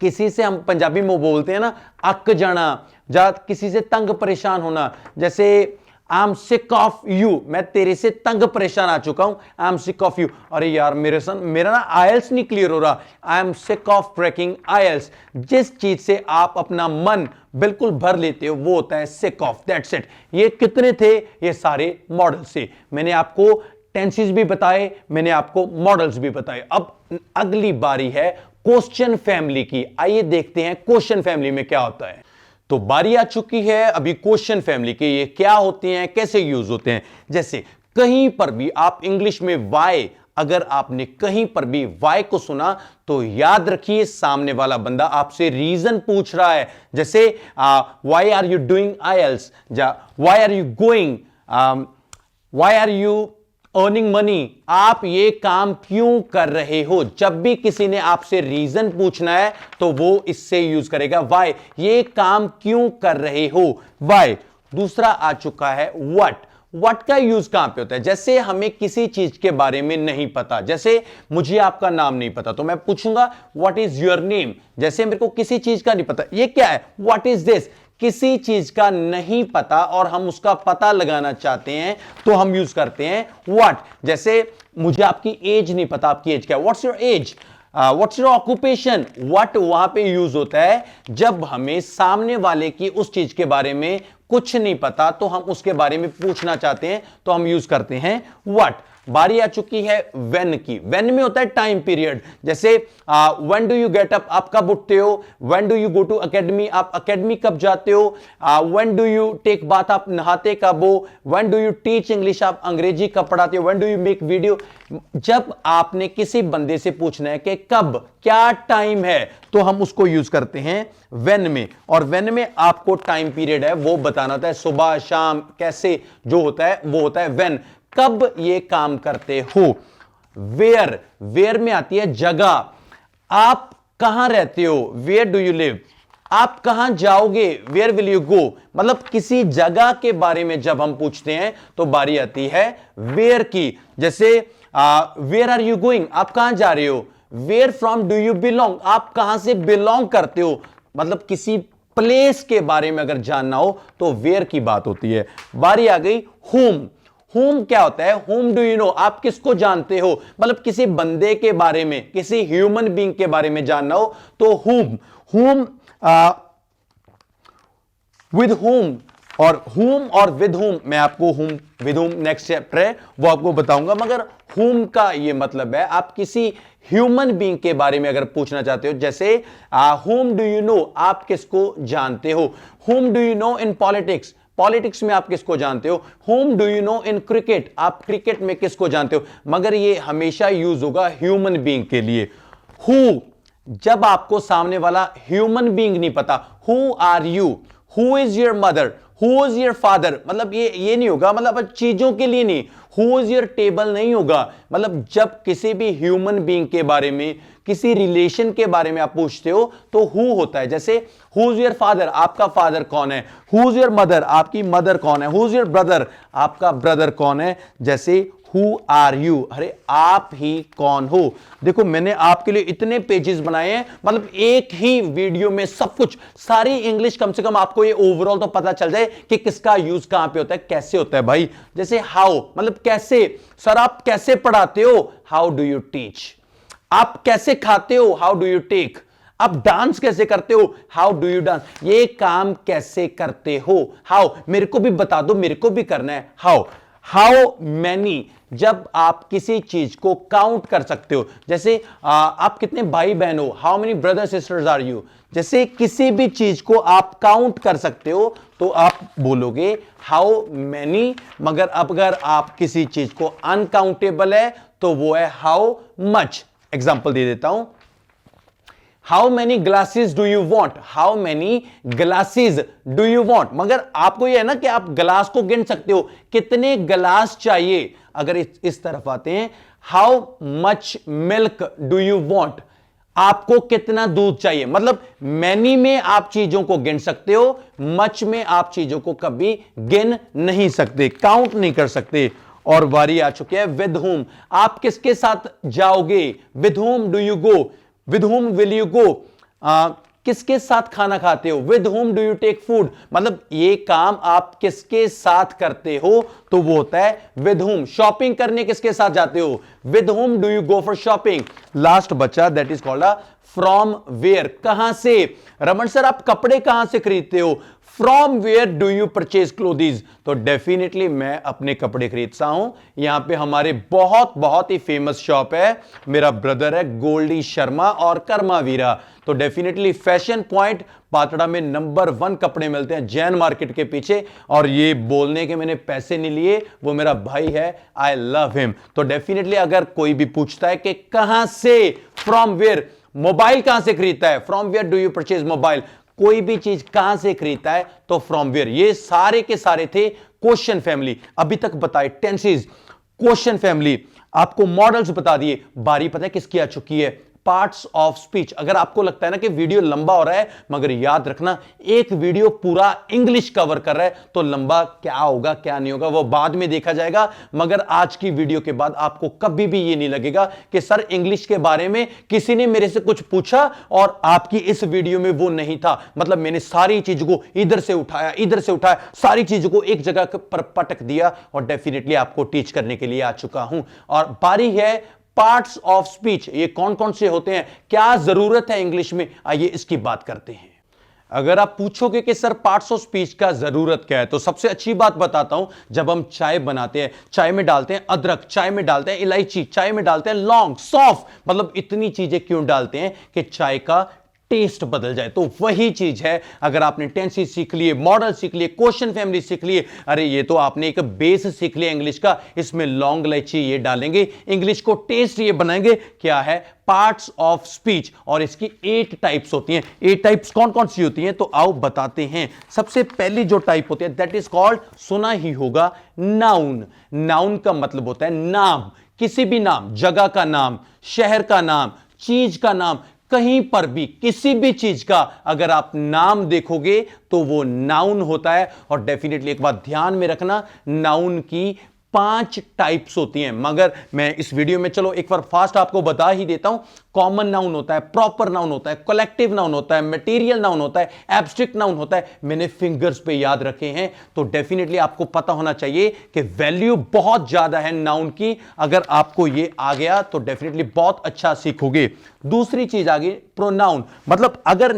किसी से हम पंजाबी में बोलते हैं ना अक जाना, या किसी से तंग परेशान होना। जैसे I am sick of you, मैं तेरे से तंग परेशान आ चुका हूं, I am sick of you. अरे यार मेरा ना आयल्स नहीं क्लियर हो रहा, I am sick of cracking oils. जिस चीज से आप अपना मन बिल्कुल भर लेते हो वो होता है सिक ऑफ, दैट्स इट। ये कितने थे, ये सारे मॉडल से। मैंने आपको टेंसेस भी बताए, मैंने आपको मॉडल्स भी बताए। अब अगली बारी है क्वेश्चन फैमिली की। आइए देखते हैं क्वेश्चन फैमिली में क्या होता है। तो बारी आ चुकी है अभी क्वेश्चन फैमिली के, ये क्या होते हैं, कैसे यूज होते हैं। जैसे कहीं पर भी आप इंग्लिश में वाई, अगर आपने कहीं पर भी वाई को सुना तो याद रखिए सामने वाला बंदा आपसे रीजन पूछ रहा है। जैसे why are you doing IELTS, या why are you going, why are you earning money, आप ये काम क्यों कर रहे हो। जब भी किसी ने आपसे रीजन पूछना है तो वो इससे यूज करेगा वाई, ये काम क्यों कर रहे हो, वाई। दूसरा आ चुका है व्हाट। व्हाट का यूज कहां पे होता है, जैसे हमें किसी चीज के बारे में नहीं पता। जैसे मुझे आपका नाम नहीं पता तो मैं पूछूंगा व्हाट इज योर नेम। जैसे मेरे को किसी चीज का नहीं पता, ये क्या है, व्हाट इज दिस। किसी चीज का नहीं पता और हम उसका पता लगाना चाहते हैं तो हम यूज करते हैं व्हाट। जैसे मुझे आपकी एज नहीं पता, आपकी एज क्या है, what's your age, what's your occupation. What वहां पे यूज होता है जब हमें सामने वाले की उस चीज के बारे में कुछ नहीं पता तो हम उसके बारे में पूछना चाहते हैं तो हम यूज करते हैं व्हाट। बारी आ चुकी है व्हेन की। व्हेन में होता है टाइम पीरियड। जैसे when do you get up, आप कब उठते हो। When do you go to academy, आप एकेडमी कब जाते हो। When do you take bath, आप नहाते कब हो। When do you teach English, आप अंग्रेजी कब पढ़ाते हो। When do you make video. जब आपने किसी बंदे से पूछना है कि कब, क्या टाइम है, तो हम उसको यूज करते हैं व्हेन में। और व्हेन में आपको टाइम पीरियड है वो बताना होता है, सुबह शाम कैसे जो होता है वो होता है व्हेन। कब ये काम करते हो। वेयर, वेयर में आती है जगह। आप कहां रहते हो, वेयर डू यू लिव। आप कहां जाओगे, वेयर विल यू गो। मतलब किसी जगह के बारे में जब हम पूछते हैं तो बारी आती है वेयर की। जैसे वेयर आर यू गोइंग, आप कहां जा रहे हो। Where from do you belong, आप कहां से बिलोंग करते हो। मतलब किसी प्लेस के बारे में अगर जानना हो तो वेयर की बात होती है। बारी आ गई होम। whom क्या होता है? whom do you know? आप किसको जानते हो? मतलब किसी बंदे के बारे में, किसी ह्यूमन बीइंग के बारे में जानना हो तो whom with whom और with whom, मैं आपको with whom नेक्स्ट चैप्टर है वो आपको बताऊंगा, मगर whom का ये मतलब है आप किसी ह्यूमन बीइंग के बारे में अगर पूछना चाहते हो, जैसे whom do you know, आप किसको जानते हो? whom do you know in politics, politics में आप किसको जानते हो? whom do you know in cricket, आप क्रिकेट में किसको जानते हो? मगर ये हमेशा यूज होगा ह्यूमन बीइंग के लिए। who, जब आपको सामने वाला ह्यूमन बीइंग नहीं पता, who are you, who is your mother, who is your father, मतलब ये नहीं होगा, मतलब चीजों के लिए नहीं, who is your table नहीं होगा। मतलब जब किसी भी ह्यूमन बीइंग के बारे में, किसी रिलेशन के बारे में आप पूछते हो तो who होता है। जैसे who is your father, आपका फादर कौन है? who is your mother, आपकी मदर कौन है? who is your brother, आपका ब्रदर कौन है? जैसे Who are you, अरे आप ही कौन हो। देखो मैंने आपके लिए इतने पेजेस बनाए हैं, मतलब एक ही वीडियो में सब कुछ, सारी इंग्लिश, कम से कम आपको ये ओवरऑल तो पता चल जाए कि किसका यूज कहां पे होता है, कैसे होता है भाई। जैसे हाउ, मतलब कैसे, सर आप कैसे पढ़ाते हो? How do you teach. आप कैसे खाते हो? How do you take. आप डांस कैसे करते हो? How do you dance. ये काम कैसे करते हो? हाउ, मेरे को भी बता दो, मेरे को भी करना है। हाउ मैनी, जब आप किसी चीज को काउंट कर सकते हो, जैसे आप कितने भाई बहन हो? How many brother sisters are you. जैसे किसी भी चीज को आप काउंट कर सकते हो तो आप बोलोगे हाउ मैनी, मगर अगर आप किसी चीज को अनकाउंटेबल है तो वो है हाउ मच। एग्जांपल दे देता हूं, how many glasses do you want, how many glasses do you want, मगर आपको यह है ना कि आप ग्लास को गिन सकते हो, कितने ग्लास चाहिए। अगर इस तरफ आते हैं, how much milk do you want, आपको कितना दूध चाहिए। मतलब मैनी में आप चीजों को गिन सकते हो, मच में आप चीजों को कभी गिन नहीं सकते, काउंट नहीं कर सकते। और वारी आ चुकी है विद हुम, आप किसके साथ जाओगे? With whom do you go, with whom will you go, किसके साथ खाना खाते हो? With whom do you take food, मतलब ये काम आप किसके साथ करते हो तो वो होता है विद हुम। शॉपिंग करने किसके साथ जाते हो? With whom do you go for shopping. Last बच्चा, that is called from where, कहां से। रमन सर आप कपड़े कहां से खरीदते हो? From where do you purchase clothes, तो डेफिनेटली मैं अपने कपड़े खरीदता हूं, यहां पे हमारे बहुत ही फेमस शॉप है, मेरा ब्रदर है गोल्डी शर्मा और कर्मा वीरा। तो डेफिनेटली फैशन पॉइंट पातड़ा में नंबर 1 कपड़े मिलते हैं जैन मार्केट के पीछे, और ये बोलने के मैंने पैसे नहीं लिए, वो मेरा भाई है, आई लव हिम। तो डेफिनेटली अगर कोई भी पूछता है कि कहां से, फ्रॉम वेयर, मोबाइल कहां से खरीदता है? From where do you purchase mobile, कोई भी चीज कहां से खरीदता है तो फ्रॉम वेयर। ये सारे के सारे थे क्वेश्चन फैमिली, अभी तक बताए टेंसेस, क्वेश्चन फैमिली, आपको मॉडल्स बता दिए। बारी पता है किसकी आ चुकी है? Parts of speech. अगर आपको लगता है ना कि वीडियो लंबा हो रहा है, मगर याद रखना एक वीडियो पूरा इंग्लिश कवर कर रहा है तो लंबा क्या होगा क्या नहीं होगा वो बाद में देखा जाएगा, मगर आज की वीडियो के बाद आपको कभी भी ये नहीं लगेगा कि सर इंग्लिश के बारे में किसी ने मेरे से कुछ पूछा और आपकी इस वीडियो में वो नहीं था। मतलब मैंने सारी चीजों को इधर से उठाया, सारी चीजों को एक जगह पर पटक दिया और डेफिनेटली आपको टीच करने के लिए आ चुका हूं। और बारी है पार्ट्स ऑफ स्पीच, ये कौन कौन से होते हैं, क्या जरूरत है इंग्लिश में, आइए इसकी बात करते हैं। अगर आप पूछोगे कि सर पार्ट्स ऑफ स्पीच का जरूरत क्या है, तो सबसे अच्छी बात बताता हूं, जब हम चाय बनाते हैं, चाय में डालते हैं अदरक, चाय में डालते हैं इलायची, चाय में डालते हैं लौंग, सौंफ, मतलब इतनी चीजें क्यों डालते हैं कि चाय का टेस्ट बदल जाए। तो वही चीज है, अगर आपने टेंसेस सीख लिए, मॉडल सीख लिए, क्वेश्चन फैमिली सीख लिए, अरे ये तो आपने एक बेस सीख लिया इंग्लिश का, इसमें लौंग इलायची ये डालेंगे, इंग्लिश को टेस्ट ये बनाएंगे। क्या है? पार्ट्स ऑफ स्पीच, और इसकी 8 टाइप्स होती हैं। 8 टाइप्स कौन कौन सी होती हैं तो आओ बताते हैं। सबसे पहली जो टाइप होती है दैट इज कॉल्ड, सुना ही होगा, नाउन। नाउन का मतलब होता है नाम, किसी भी नाम, जगह का नाम, शहर का नाम, चीज का नाम, कहीं पर भी किसी भी चीज का अगर आप नाम देखोगे तो वो नाउन होता है। और डेफिनेटली एक बात ध्यान में रखना, नाउन की 5 टाइप्स होती हैं, मगर मैं इस वीडियो में चलो एक बार फास्ट आपको बता ही देता हूं। कॉमन नाउन होता है, प्रॉपर नाउन होता है, कलेक्टिव नाउन होता है, मटेरियल नाउन होता है, एब्स्ट्रैक्ट नाउन होता है। मैंने फिंगर्स पे याद रखे हैं, तो डेफिनेटली आपको पता होना चाहिए कि वैल्यू बहुत ज्यादा है नाउन की। अगर आपको ये आ गया तो डेफिनेटली बहुत अच्छा सीखोगे। दूसरी चीज आ गई प्रोनाउन, मतलब अगर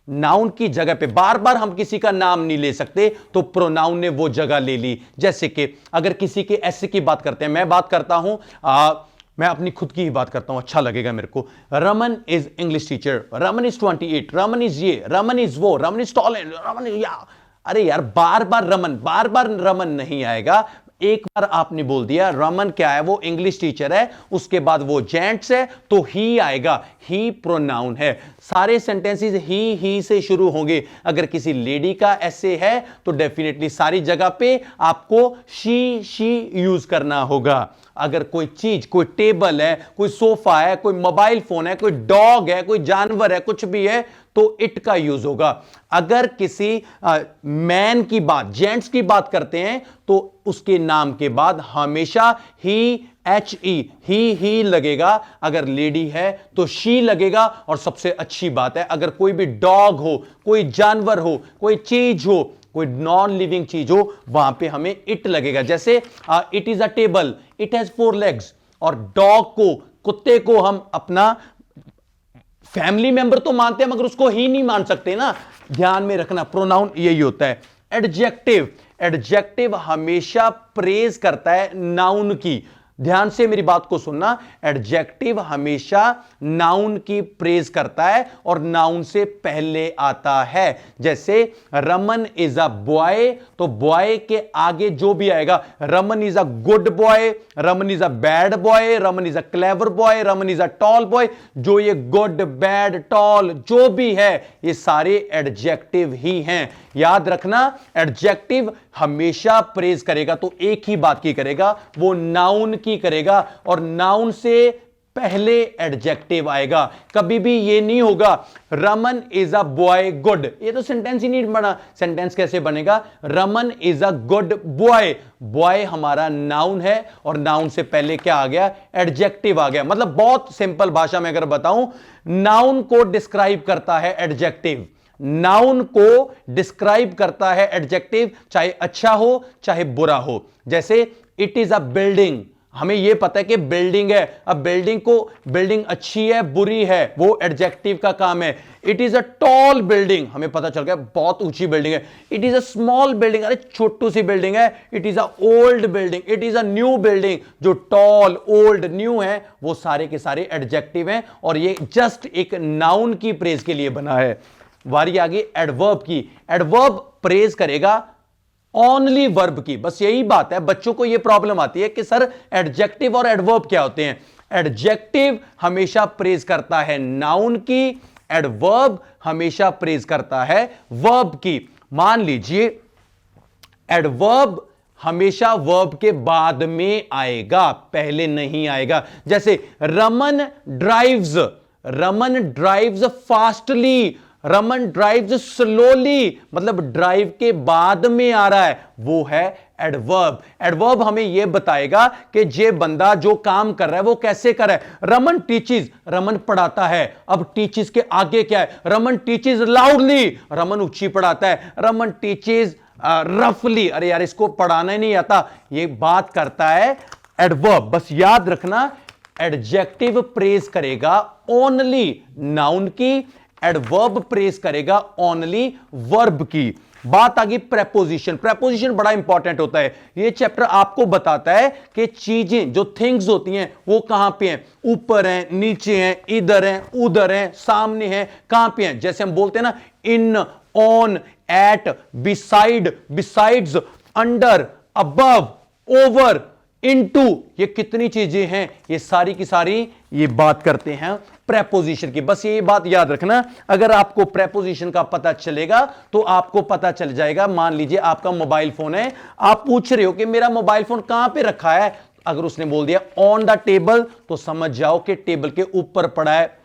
नाउन की जगह पे बार बार हम किसी का नाम नहीं ले सकते, तो प्रोनाउन ने वो जगह ले ली। जैसे कि अगर किसी के ऐसे की बात करते हैं, मैं बात करता हूं, मैं अपनी खुद की ही बात करता हूं, अच्छा लगेगा मेरे को। Raman is English teacher, Raman is 28, Raman is ये, रमन इज वो, Raman is tall, Raman is या। अरे यार, बार बार रमन नहीं आएगा। एक बार आपने बोल दिया रमन क्या है, वो इंग्लिश टीचर है, उसके बाद वो जेंट्स है, तो ही आएगा। ही प्रोनाउन है। सारे सेंटेंसेस ही से शुरू होंगे। अगर किसी लेडी का ऐसे है तो डेफिनेटली सारी जगह पे आपको शी यूज करना होगा। अगर कोई चीज, कोई टेबल है, कोई सोफा है, कोई मोबाइल फोन है, कोई डॉग है, कोई जानवर है, कुछ भी है, तो इट का यूज होगा। अगर किसी मैन की बात, जेंट्स की बात करते हैं, तो उसके नाम के बाद हमेशा ही ही लगेगा। अगर लेडी है तो शी लगेगा। और सबसे अच्छी बात है, अगर कोई भी डॉग हो, कोई जानवर हो, कोई चीज हो, कोई नॉन लिविंग चीज हो, वहां पे हमें इट लगेगा। जैसे it is a table, it has 4 legs. और डॉग को, कुत्ते को हम अपना फैमिली मेंबर तो मानते हैं, मगर उसको ही नहीं मान सकते ना। ध्यान में रखना, प्रोनाउन यही होता है। एडजेक्टिव हमेशा प्रेज करता है नाउन की। ध्यान से मेरी बात को सुनना। एडजेक्टिव हमेशा नाउन की प्रेज करता है और नाउन से पहले आता है। जैसे रमन इज अ बॉय, तो बॉय के आगे जो भी आएगा, Raman is a good boy, Raman is a bad boy, Raman is a clever boy, Raman is a tall boy, जो ये गुड, बैड, टॉल जो भी है, ये सारे एडजेक्टिव ही हैं। याद रखना, एडजेक्टिव हमेशा प्रेज करेगा तो एक ही बात की करेगा, वो नाउन की करेगा। और नाउन से पहले एडजेक्टिव आएगा। कभी भी ये नहीं होगा Raman is a boy good, ये तो सेंटेंस ही नहीं बना। सेंटेंस कैसे बनेगा? Raman is a good boy. Boy हमारा नाउन है और नाउन से पहले क्या आ गया? एडजेक्टिव आ गया। मतलब बहुत सिंपल भाषा में अगर बताऊं, नाउन को डिस्क्राइब करता है एडजेक्टिव। नाउन को डिस्क्राइब करता है एडजेक्टिव, चाहे अच्छा हो चाहे बुरा हो। जैसे इट इज अ बिल्डिंग, हमें यह पता है कि बिल्डिंग है। अब बिल्डिंग अच्छी है बुरी है, वो एडजेक्टिव का काम है। It is a tall building, हमें पता चल गया बहुत ऊंची बिल्डिंग है। It is a small building, अरे छोटू सी बिल्डिंग है। It is a old building, it is a new building. जो टॉल, ओल्ड, न्यू है, वो सारे के सारे एडजेक्टिव हैं और ये जस्ट एक नाउन की प्रेज के लिए बना है। वारी आ गई एडवर्ब की। एडवर्ब प्रेज करेगा ओनली वर्ब की। बस यही बात है, बच्चों को यह प्रॉब्लम आती है कि सर एडजेक्टिव और एडवर्ब क्या होते हैं। एडजेक्टिव हमेशा प्रेज करता है नाउन की, एडवर्ब हमेशा प्रेज करता है वर्ब की। मान लीजिए एडवर्ब हमेशा वर्ब के बाद में आएगा, पहले नहीं आएगा। जैसे Raman drives fastly, Raman drives slowly, मतलब ड्राइव के बाद में आ रहा है, वो है एडवर्ब। एडवर्ब हमें यह बताएगा कि जे बंदा जो काम कर रहा है वो कैसे कर रहा है। रमन टीचेस, रमन पढ़ाता है। अब टीचेस के आगे क्या है? रमन टीचेस लाउडली, रमन ऊंची पढ़ाता है। रमन टीचेस रफली, अरे यार इसको पढ़ाना ही नहीं आता, ये बात करता है एडवर्ब। बस याद रखना, एडजेक्टिव प्रेज करेगा ओनली नाउन की, एडवर्ब प्रेज करेगा ओनली वर्ब की। बात आ गई प्रेपोजिशन। प्रेपोजिशन बड़ा इंपॉर्टेंट होता है। ये चैप्टर आपको बताता है कि चीजें, जो थिंग्स होती हैं, वो कहां पे हैं। ऊपर हैं, नीचे हैं, इधर हैं, उधर हैं, सामने हैं, कहां पे हैं। जैसे हम बोलते हैं ना, in, on, at, beside, besides, under, above, over, into, ये कितनी चीजें हैं, ये सारी की सारी ये बात करते हैं प्रेपोजिशन की। बस ये बात याद रखना, अगर आपको प्रेपोजिशन का पता चलेगा तो आपको पता चल जाएगा। मान लीजिए आपका मोबाइल फोन है, आप पूछ रहे हो कि मेरा मोबाइल फोन कहां पे रखा है। अगर उसने बोल दिया ऑन द टेबल, तो समझ जाओ कि टेबल के ऊपर पड़ा है।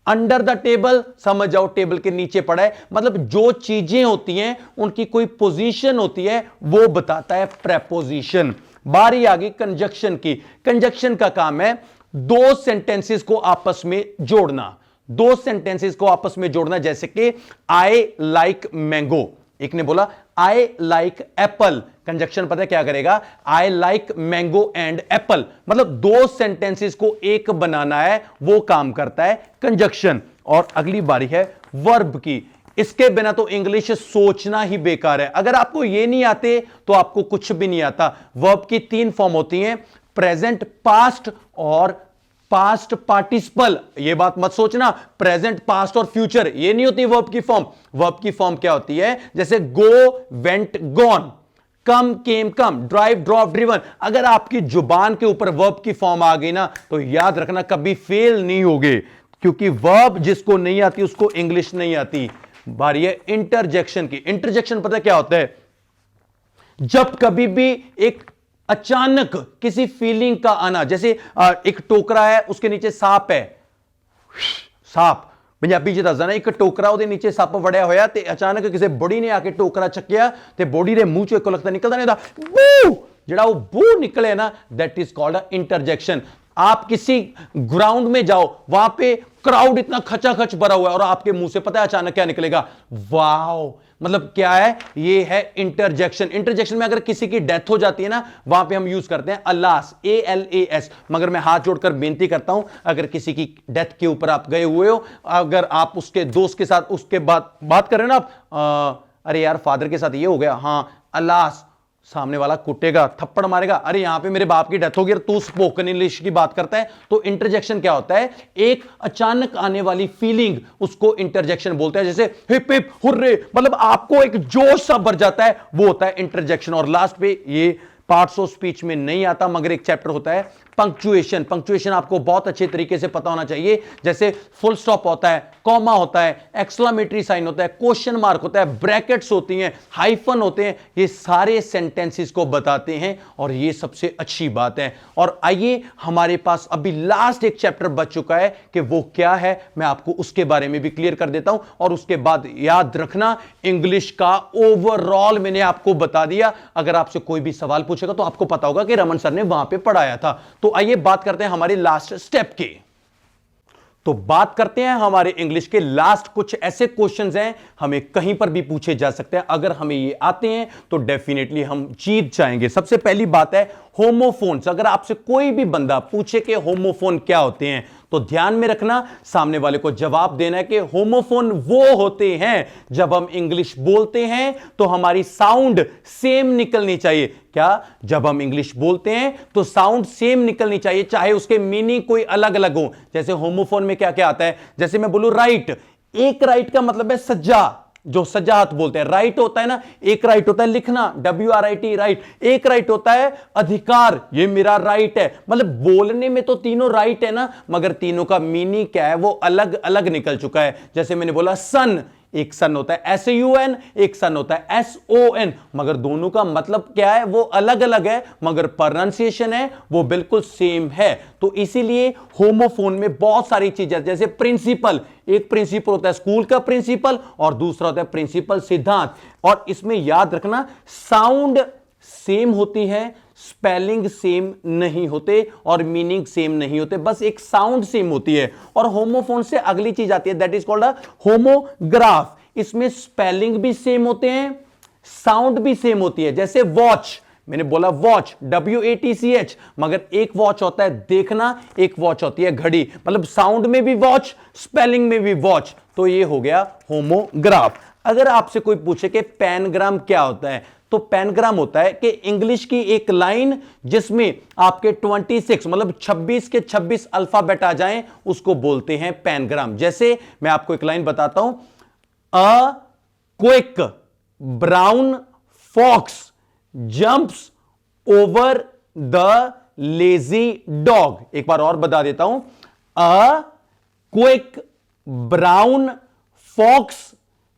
अंडर द टेबल, समझ जाओ टेबल के नीचे पड़ा है। मतलब जो चीजें होती हैं उनकी कोई पोजीशन होती है, वो बताता है प्रेपोजिशन। बारी आ गई कंजक्शन की। कंजक्शन का काम है दो सेंटेंसेस को आपस में जोड़ना, दो सेंटेंसेस को आपस में जोड़ना, जैसे कि आई लाइक मैंगो, एक ने बोला आई लाइक एप्पल, कंजक्शन पता है क्या करेगा, I like mango and Apple, मतलब दो सेंटेंसेस को एक बनाना है, वो काम करता है कंजक्शन। और अगली बारी है वर्ब की। इसके बिना तो इंग्लिश सोचना ही बेकार है, अगर आपको ये नहीं आते तो आपको कुछ भी नहीं आता। वर्ब की तीन फॉर्म होती हैं, प्रेजेंट, पास्ट और पास्ट पार्टिसिपल। ये बात मत सोचना प्रेजेंट, पास्ट और फ्यूचर ये नहीं होती वर्ब की फॉर्म। वर्ब की फॉर्म क्या होती है, जैसे गो, वेंट, गॉन, कम, केम, कम, ड्राइव, ड्रॉप, ड्रिवन। अगर आपकी जुबान के ऊपर वर्ब की फॉर्म आ गई ना तो याद रखना कभी फेल नहीं होगे, क्योंकि वर्ब जिसको नहीं आती उसको इंग्लिश नहीं आती। बारी है इंटरजेक्शन की। इंटरजेक्शन पता क्या होता है, जब कभी भी एक अचानक किसी फीलिंग का आना, जैसे एक टोकरा है उसके नीचे सांप है, सांप पंजाबी च दसदा ना, एक टोकरा ਉਹਦੇ नीचे सप वड़िया होया ते अचानक किसी बड़ी ने आके टोकरा चक्किया ते बॉडी दे मुंह चों एक लगता निकलदा नहीं था बू, ਜਿਹੜਾ ਉਹ बू निकले ना, that is called a interjection. आप किसी ग्राउंड में जाओ, वहां पे क्राउड इतना खचाखच भरा हुआ है और आपके मुंह से पता है अचानक क्या निकलेगा, वाओ, मतलब क्या है, ये है इंटरजेक्शन। इंटरजेक्शन में अगर किसी की डेथ हो जाती है ना, वहां पे हम यूज करते हैं अलास, ALAS। मगर मैं हाथ जोड़कर बेनती करता हूं, अगर किसी की डेथ के ऊपर आप गए हुए हो, अगर आप उसके दोस्त के साथ उसके बात कर रहे हो ना आप, अरे यार फादर के साथ ये हो गया, हाँ अलास, सामने वाला कुटेगा, थप्पड़ मारेगा, अरे यहां पे मेरे बाप की डेथ हो गई, तू स्पोकन इंग्लिश की बात करता है। तो इंटरजेक्शन क्या होता है, एक अचानक आने वाली फीलिंग, उसको इंटरजेक्शन बोलते हैं। जैसे हिप हिप हुर्रे, मतलब आपको एक जोश सा भर जाता है, वो होता है इंटरजेक्शन। और लास्ट पे ये पार्ट्स ऑफ स्पीच में नहीं आता मगर एक चैप्टर होता है पंक्चुएशन। पंक्चुएशन आपको बहुत अच्छे तरीके से पता होना चाहिए, जैसे फुल स्टॉप होता है, कॉमा होता है, एक्सक्लेमेटरी साइन होता है, क्वेश्चन मार्क होता है, ब्रैकेट्स होती हैं, हाइफन होते हैं, ये सारे सेंटेंसेस को बताते हैं और ये सबसे अच्छी बात है। और आइए हमारे पास अभी लास्ट एक चैप्टर बच चुका है कि वो क्या है, मैं आपको उसके बारे में भी क्लियर कर देता हूं और उसके बाद याद रखना इंग्लिश का ओवरऑल मैंने आपको बता दिया। अगर आपसे कोई भी सवाल पूछेगा तो आपको पता होगा कि रमन सर ने वहां पे पढ़ाया था। तो आइए बात करते हैं हमारे लास्ट स्टेप की। तो बात करते हैं हमारे इंग्लिश के लास्ट कुछ ऐसे क्वेश्चंस हैं हमें कहीं पर भी पूछे जा सकते हैं, अगर हमें ये आते हैं तो डेफिनेटली हम जीत जाएंगे। सबसे पहली बात है होमोफोन्स। अगर आपसे कोई भी बंदा पूछे कि होमोफोन क्या होते हैं तो ध्यान में रखना, सामने वाले को जवाब देना है कि होमोफोन वो होते हैं जब हम इंग्लिश बोलते हैं तो हमारी साउंड सेम निकलनी चाहिए। क्या, जब हम इंग्लिश बोलते हैं तो साउंड सेम निकलनी चाहिए, चाहे उसके मीनिंग कोई अलग अलग हो। जैसे होमोफोन में क्या क्या आता है, जैसे मैं बोलूं राइट, एक राइट का मतलब है सज्जा, जो सज्जा हाथ बोलते हैं। राइट होता है ना, एक राइट होता है लिखना, WRIT राइट। एक राइट होता है अधिकार, ये मेरा राइट है। मतलब बोलने में तो तीनों राइट है ना, मगर तीनों का मीनिंग क्या है वो अलग अलग निकल चुका है। जैसे मैंने बोला सन, एक सन होता है SUN, एक सन होता है SON, मगर दोनों का मतलब क्या है वो अलग अलग है, मगर प्रोनाउंसिएशन है वो बिल्कुल सेम है। तो इसीलिए होमोफोन में बहुत सारी चीजें, जैसे प्रिंसिपल, एक प्रिंसिपल होता है स्कूल का प्रिंसिपल और दूसरा होता है प्रिंसिपल सिद्धांत। और इसमें याद रखना साउंड सेम होती है, स्पेलिंग सेम नहीं होते और मीनिंग सेम नहीं होते, बस एक साउंड सेम होती है। और होमोफोन से अगली चीज आती है, that is called a homograph. इसमें स्पेलिंग भी सेम होते हैं, साउंड भी सेम होती है। जैसे वॉच, मैंने बोला वॉच WATCH, मगर एक वॉच होता है देखना, एक वॉच होती है घड़ी, मतलब साउंड में भी वॉच, स्पेलिंग में भी वॉच, तो ये हो गया होमोग्राफ। अगर आपसे कोई पूछे कि पैनग्राम क्या होता है, तो पैनग्राम होता है कि इंग्लिश की एक लाइन जिसमें आपके 26 मतलब 26 के 26 अल्फाबेट आ जाएं, उसको बोलते हैं पैनग्राम। जैसे मैं आपको एक लाइन बताता हूं, a quick brown fox jumps over the lazy dog. एक बार और बता देता हूं, a quick brown fox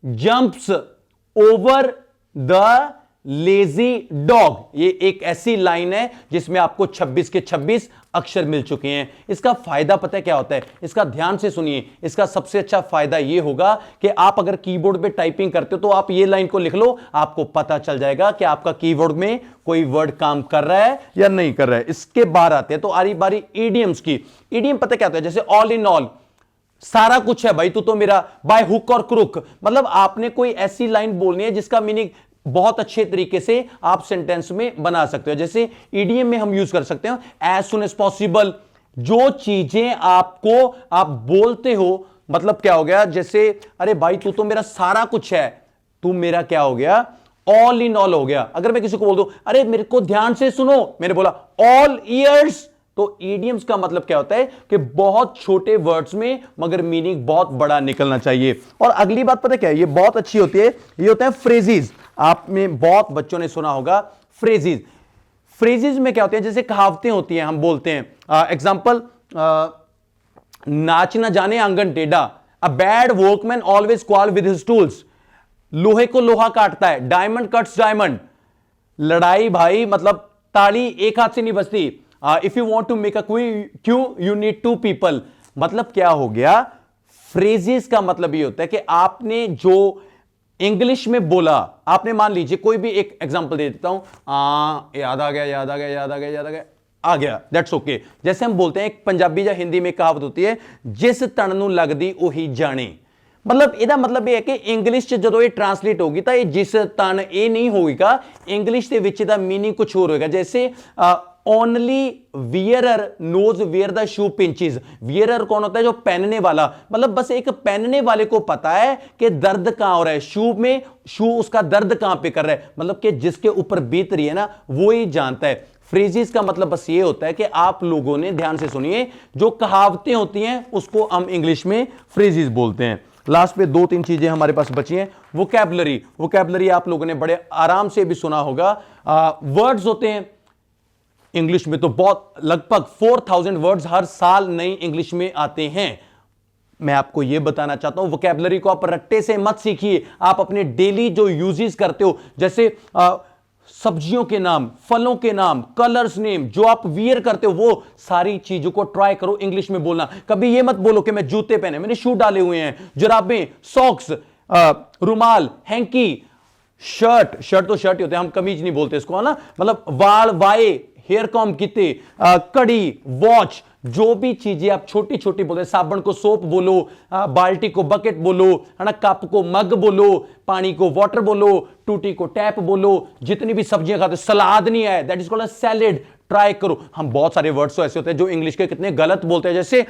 jumps over the lazy dog. ये एक ऐसी लाइन है जिसमें आपको 26 के 26 अक्षर मिल चुके हैं। इसका फायदा पता है क्या होता है? इसका ध्यान से सुनिए। इसका सबसे अच्छा फायदा ये होगा कि आप अगर कीबोर्ड पे टाइपिंग करते हो तो आप ये लाइन को लिख लो, आपको पता चल जाएगा कि आपका कीबोर्ड में कोई वर्ड काम कर रहा है या नहीं कर रहा है। इसके बाद आते हैं तो आरी बारी इडियम्स की। इडियम पता क्या होता है? जैसे ऑल इन ऑल, सारा कुछ है भाई तू तो मेरा, बाय हुक और क्रुक। मतलब आपने कोई ऐसी लाइन बोलनी है जिसका मीनिंग बहुत अच्छे तरीके से आप सेंटेंस में बना सकते हो। जैसे ईडीएम में हम यूज कर सकते हैं एज सुन एज पॉसिबल। जो चीजें आपको आप बोलते हो, मतलब क्या हो गया? जैसे अरे भाई तू तो मेरा सारा कुछ है, तू मेरा क्या हो गया? ऑल इन ऑल हो गया। अगर मैं किसी को बोल दूं अरे मेरे को ध्यान से सुनो, मैंने बोला ऑल ईयर्स। तो ईडियम्स का मतलब क्या होता है कि बहुत छोटे वर्ड्स में मगर मीनिंग बहुत बड़ा निकलना चाहिए। और अगली बात पता क्या है? ये बहुत अच्छी होती है, ये होता है फ्रेजेस। आप में बहुत बच्चों ने सुना होगा फ्रेजेस। फ्रेजेस में क्या होते हैं? जैसे कहावतें होती हैं, हम बोलते हैं एग्जांपल, नाच न जाने आंगन टेढ़ा, a bad workman always क्वाल with his tools. लोहे को लोहा काटता है, डायमंड कट्स डायमंड। लड़ाई भाई मतलब ताली एक हाथ से नहीं बजती। If you want to make a queue you need two people. मतलब क्या हो गया? फ्रेजेस का मतलब ये होता है कि आपने जो इंग्लिश में बोला, आपने मान लीजिए कोई भी एक एग्जांपल दे देता हूं, याद आ गया याद आ गया याद आ गया याद आ गया आ गया, दैट्स ओके। जैसे हम बोलते हैं एक पंजाबी या हिंदी में कहावत होती है, जिस तन नूं लगदी ओही जाने। मतलब ਇਹਦਾ मतलब ਇਹ ਹੈ ਕਿ ਇੰਗਲਿਸ਼ ਚ ਜਦੋਂ ਇਹ ਟ੍ਰਾਂਸਲੇਟ ਹੋਗੀ ਤਾਂ ਇਹ ਜਿਸ ਤਨ ਇਹ ਨਹੀਂ ਹੋਏਗਾ, ਇੰਗਲਿਸ਼ ਦੇ ਵਿੱਚ ਇਹਦਾ मीनिंग कुछ और होएगा। जैसे only wearer knows where the shoe pinches. Wearer कौन होता है? जो पहनने वाला। मतलब बस एक पहनने वाले को पता है कि दर्द कहां हो रहा है शू में, शू उसका दर्द कहां पे कर रहा है। मतलब कि जिसके ऊपर बीत रही है ना, वो ही जानता है। फ्रेजेस का मतलब बस ये होता है कि आप लोगों ने ध्यान से सुनिए, जो कहावतें होती हैं उसको हम इंग्लिश में फ्रेजेस बोलते हैं। लास्ट पे 2-3 चीजें हमारे पास बची हैं। वोकैबुलरी। वोकैबुलरी आप लोगों ने बड़े आराम से भी सुना होगा। वर्ड्स होते हैं इंग्लिश में तो बहुत, लगभग 4000 वर्ड्स हर साल नई इंग्लिश में आते हैं। मैं आपको यह बताना चाहता हूं, वोकैबुलरी को आप रट्टे से मत सीखिए। आप अपने डेली जो यूजेस करते हो, जैसे सब्जियों के नाम, फलों के नाम, कलर्स नेम, जो आप वियर करते हो, वो सारी चीजों को ट्राई करो इंग्लिश में बोलना। कभी ये मत बोलो कि मैं जूते पहने, मैंने शू डाले हुए हैं, जुराबें, सॉक्स, रुमाल, हैंकी, शर्ट। शर्ट तो शर्ट ही होते हैं, हम कमीज नहीं बोलते इसको, है ना। मतलब वाल वाए, हेयर कॉम किते, कड़ी, वॉच, जो भी चीजें आप छोटी छोटी बोलते हैं, साबुन को सोप बोलो, बाल्टी को बकेट बोलो, है ना, कप को मग बोलो, पानी को वाटर बोलो, टूटी को टैप बोलो, जितनी भी सब्जियां खाते, सलाद नहीं है, that is called a salad. Try करो। हम बहुत सारे वर्ड्स तो ऐसे होते हैं जो इंग्लिश के कितने गलत बोलते हैं, जैसे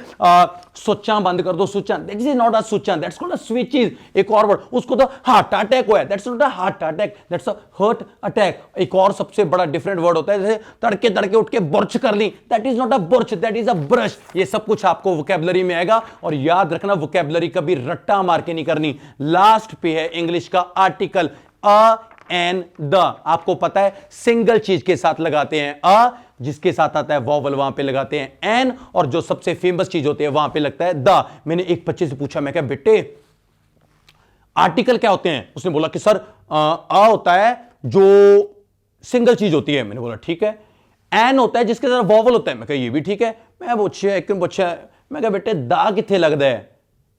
सुच्चा बंद कर दो, Sucha, that is not a Sucha, that's called a switches. एक और वर्ड, उसको तो हार्ट अटैक हुआ है, that's not a heart attack, that's a heart attack. एक और सबसे बड़ा डिफरेंट वर्ड होता है, जैसे तड़के तड़के उठ के बुर्च कर ली, दैट इज नॉट अ बुर्च, दैट इज अ ब्रश। ये सब कुछ आपको वोकैबुलरी में आएगा। और याद रखना, वोकैबुलरी कभी रट्टा मार के नहीं करनी। लास्ट पे है इंग्लिश का आर्टिकल, अ एंड द। आपको पता है सिंगल चीज के साथ लगाते हैं अ, जिसके साथ आता है वॉवल वहां पे लगाते हैं एन, और जो सबसे फेमस चीज होती है वहां पे लगता है द। मैंने एक बच्चे से पूछा, मैं क्या बेटे आर्टिकल क्या होते हैं? उसने बोला कि सर अ होता है जो सिंगल चीज होती है। मैंने बोला ठीक है। एन होता है जिसके साथ वॉवल होता है। मैं कहा ये भी ठीक है। मैं पूछा एक पूछा, मैं कहा बेटे दा किथे लगता है?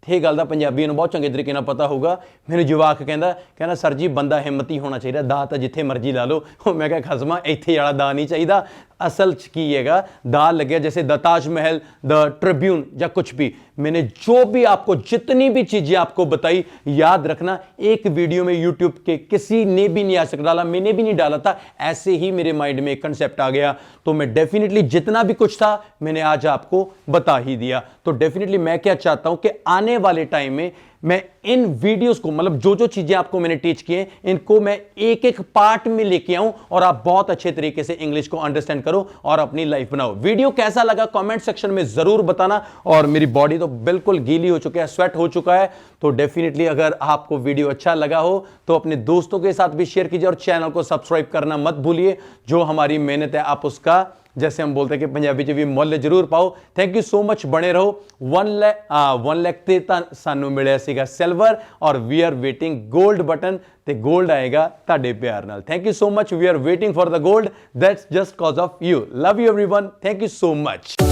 ਇਹ ਗੱਲ ਦਾ ਪੰਜਾਬੀਆਂ ਨੂੰ ਬਹੁਤ ਚੰਗੇ ਤਰੀਕੇ ਨਾਲ ਪਤਾ ਹੋਊਗਾ। ਮੈਨੂੰ ਜਵਾਕ ਕਹਿੰਦਾ ਸਰ ਜੀ ਬੰਦਾ ਹਿੰਮਤੀ ਹੋਣਾ ਚਾਹੀਦਾ, ਦਾ ਤਾਂ ਜਿੱਥੇ ਮਰਜ਼ੀ ਲਾ ਲਓ। ਮੈਂ ਕਿਹਾ ਖਸਮਾ ਇੱਥੇ ਵਾਲਾ ਦਾ ਨਹੀਂ ਚਾਹੀਦਾ। असल की हैगा दा लगे, जैसे द ताजमहल, द ट्रिब्यून या कुछ भी। मैंने जो भी आपको जितनी भी चीजें आपको बताई, याद रखना एक वीडियो में यूट्यूब के किसी ने भी नहीं आज तक डाला, मैंने भी नहीं डाला था। ऐसे ही मेरे माइंड में एक कंसेप्ट आ गया, तो मैं डेफिनेटली जितना भी कुछ था मैंने आज आपको बता ही दिया। तो डेफिनेटली मैं क्या चाहता हूं कि आने वाले टाइम में मैं इन वीडियोस को, मतलब जो जो चीजें आपको मैंने टीच की हैं, इनको मैं एक एक पार्ट में लेके आऊं और आप बहुत अच्छे तरीके से इंग्लिश को अंडरस्टैंड करो और अपनी लाइफ बनाओ। वीडियो कैसा लगा कमेंट सेक्शन में जरूर बताना। और मेरी बॉडी तो बिल्कुल गीली हो चुकी है, स्वेट हो चुका है। तो डेफिनेटली अगर आपको वीडियो अच्छा लगा हो तो अपने दोस्तों के साथ भी शेयर कीजिए और चैनल को सब्सक्राइब करना मत भूलिए। जो हमारी मेहनत है आप उसका जैसे हम बोलते हैं कि पंजाबी च भी मुੱਲ जरूर पाओ। थैंक यू सो मच, बने रहो। 1 ਲੱਖ ਤੇ ਤਾਂ ਸਾਨੂੰ ਮਿਲਿਆ ਸੀਗਾ ਸਿਲਵਰ, ਔਰ ਵੀ ਆਰ ਵੇਟਿੰਗ 골ਡ ਬਟਨ, ਤੇ 골ਡ ਆਏਗਾ ਤੁਹਾਡੇ ਪਿਆਰ ਨਾਲ। Thank you so much, we are waiting for the 골ਡ, that's just cause of you. Love you everyone, thank you so much.